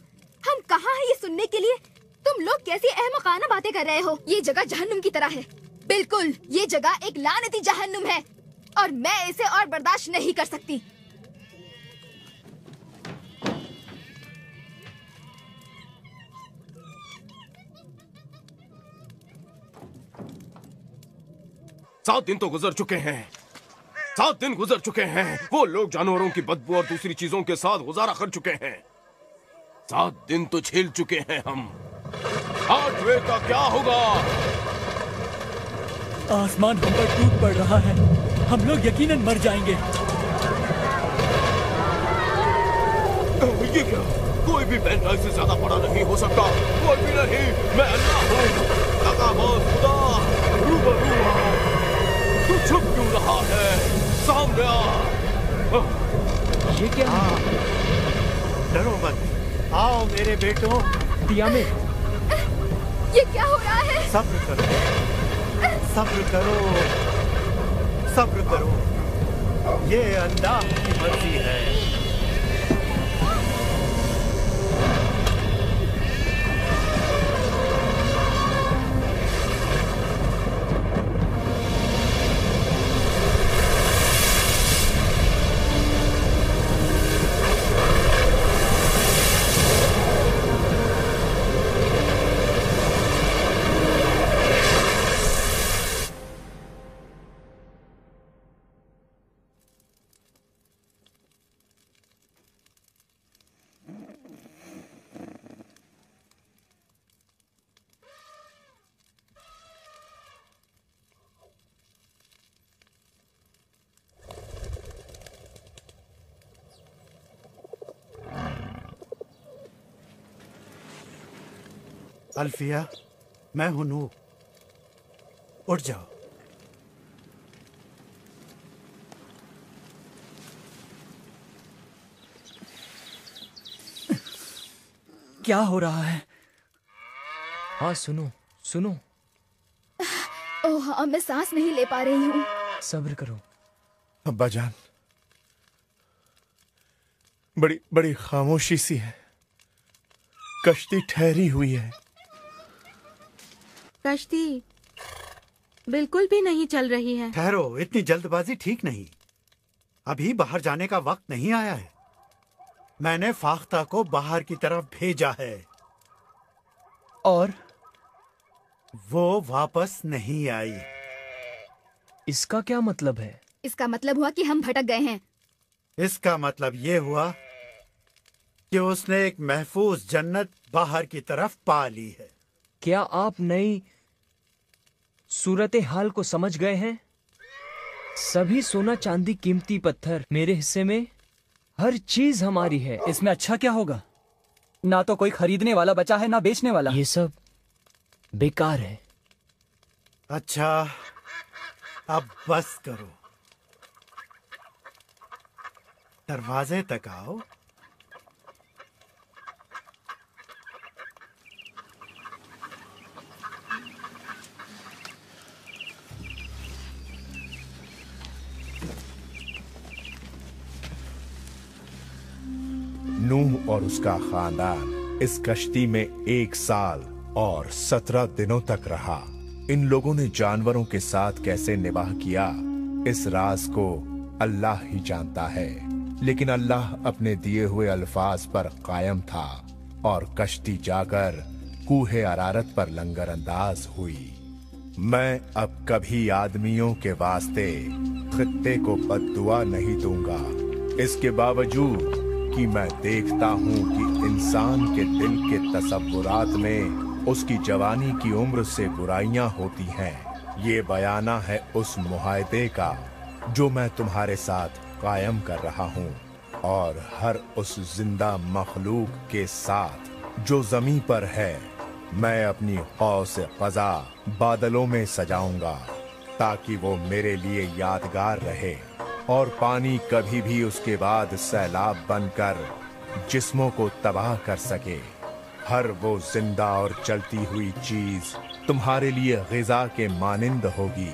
हम कहाँ हैं ये सुनने के लिए। तुम लोग कैसी अहमकाना बातें कर रहे हो। ये जगह जहन्नुम की तरह है। बिल्कुल, ये जगह एक लानती जहन्नुम है और मैं इसे और बर्दाश्त नहीं कर सकती। सात दिन तो गुजर चुके हैं। 7 दिन गुजर चुके हैं। वो लोग जानवरों की बदबू और दूसरी चीजों के साथ गुजारा कर चुके हैं। 7 दिन तो झेल चुके हैं हम। 8वें का क्या होगा? आसमान हम पर टूट पड़ रहा है। हम लोग यकीनन मर जाएंगे। ये क्या? कोई भी बेंटाई से ज्यादा बड़ा नहीं हो सकता। कोई भी नहीं। मैं अल्लाह हूँ, तकाबोस खुदा, रूबरू आओ। तू छुप क्यों रहा है? सामने आ। ये क्या है? डरो मत, आओ मेरे बेटों। तियामिर, ये क्या हो रहा है? सब्र करो, सब्र करो, सब्र करो। ये अल्लाह की मर्जी है। अल्फिया, मैं हूं नूह। उठ जाओ। क्या हो रहा है? हाँ सुनो सुनो। ओह हाँ, मैं सांस नहीं ले पा रही हूँ। सब्र करो। अब्बा जान, बड़ी बड़ी खामोशी सी है। कश्ती ठहरी हुई है। कश्ती बिल्कुल भी नहीं चल रही है। ठहरो, इतनी जल्दबाजी ठीक नहीं। अभी बाहर जाने का वक्त नहीं आया है। मैंने फाख्ता को बाहर की तरफ भेजा है और वो वापस नहीं आई। इसका क्या मतलब है? इसका मतलब हुआ कि हम भटक गए हैं। इसका मतलब ये हुआ कि उसने एक महफूज जन्नत बाहर की तरफ पा ली है। क्या आप नई सूरत हाल को समझ गए हैं? सभी सोना चांदी कीमती पत्थर मेरे हिस्से में, हर चीज हमारी है। इसमें अच्छा क्या होगा? ना तो कोई खरीदने वाला बचा है, ना बेचने वाला। ये सब बेकार है। अच्छा, अब बस करो। दरवाजे तक आओ। नूह और उसका खानदान इस कश्ती में 1 साल और 17 दिनों तक रहा। इन लोगों ने जानवरों के साथ कैसे निभाह किया, इस राज को अल्लाह ही जानता है। लेकिन अल्लाह अपने दिए हुए अल्फाज पर कायम था और कश्ती जाकर कूहे अरारत पर लंगर अंदाज हुई। मैं अब कभी आदमियों के वास्ते खित्ते को बद्दुआ नहीं दूंगा, इसके बावजूद कि मैं देखता हूँ कि इंसान के दिल के तसव्वुरात में उसकी जवानी की उम्र से बुराइयां होती हैं। ये बयाना है उस मुआहदे का जो मैं तुम्हारे साथ कायम कर रहा हूँ, और हर उस जिंदा मखलूक के साथ जो जमीन पर है। मैं अपनी कौस क़ज़ा बादलों में सजाऊंगा ताकि वो मेरे लिए यादगार रहे, और पानी कभी भी उसके बाद सैलाब बनकर जिस्मों को तबाह कर सके। हर वो जिंदा और चलती हुई चीज तुम्हारे लिए ग़िज़ा के मानिंद होगी।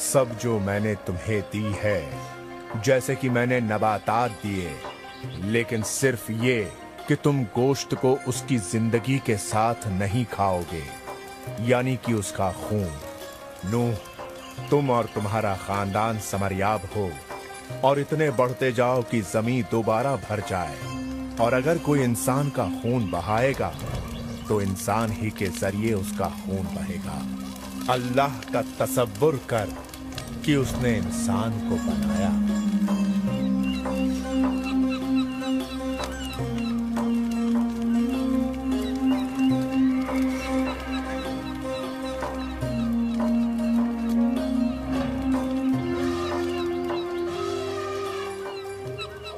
सब जो मैंने तुम्हें दी है, जैसे कि मैंने नबातात दिए, लेकिन सिर्फ ये कि तुम गोश्त को उसकी जिंदगी के साथ नहीं खाओगे, यानी कि उसका खून। नूह, तुम और तुम्हारा खानदान समरयाब हो और इतने बढ़ते जाओ कि जमीन दोबारा भर जाए। और अगर कोई इंसान का खून बहाएगा तो इंसान ही के जरिए उसका खून बहेगा। अल्लाह का तसव्वुर कर कि उसने इंसान को बनाया।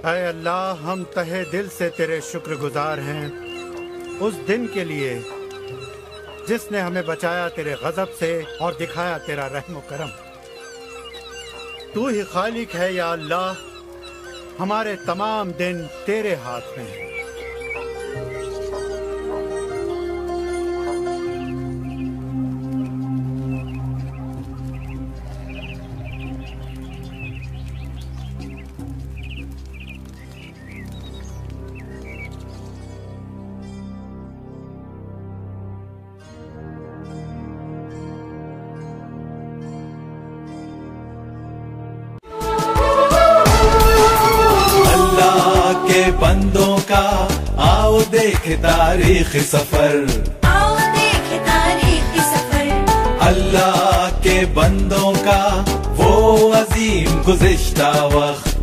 ऐ अल्लाह, हम तहे दिल से तेरे शुक्रगुजार हैं उस दिन के लिए जिसने हमें बचाया तेरे गजब से और दिखाया तेरा रहम करम। तू ही खालिक है या अल्लाह, हमारे तमाम दिन तेरे हाथ में है। बंदों का आओ देखे तारीखी सफर, आओ देखे तारीखी सफर। अल्लाह के बंदों का वो अजीम गुज़िश्ता वक्त,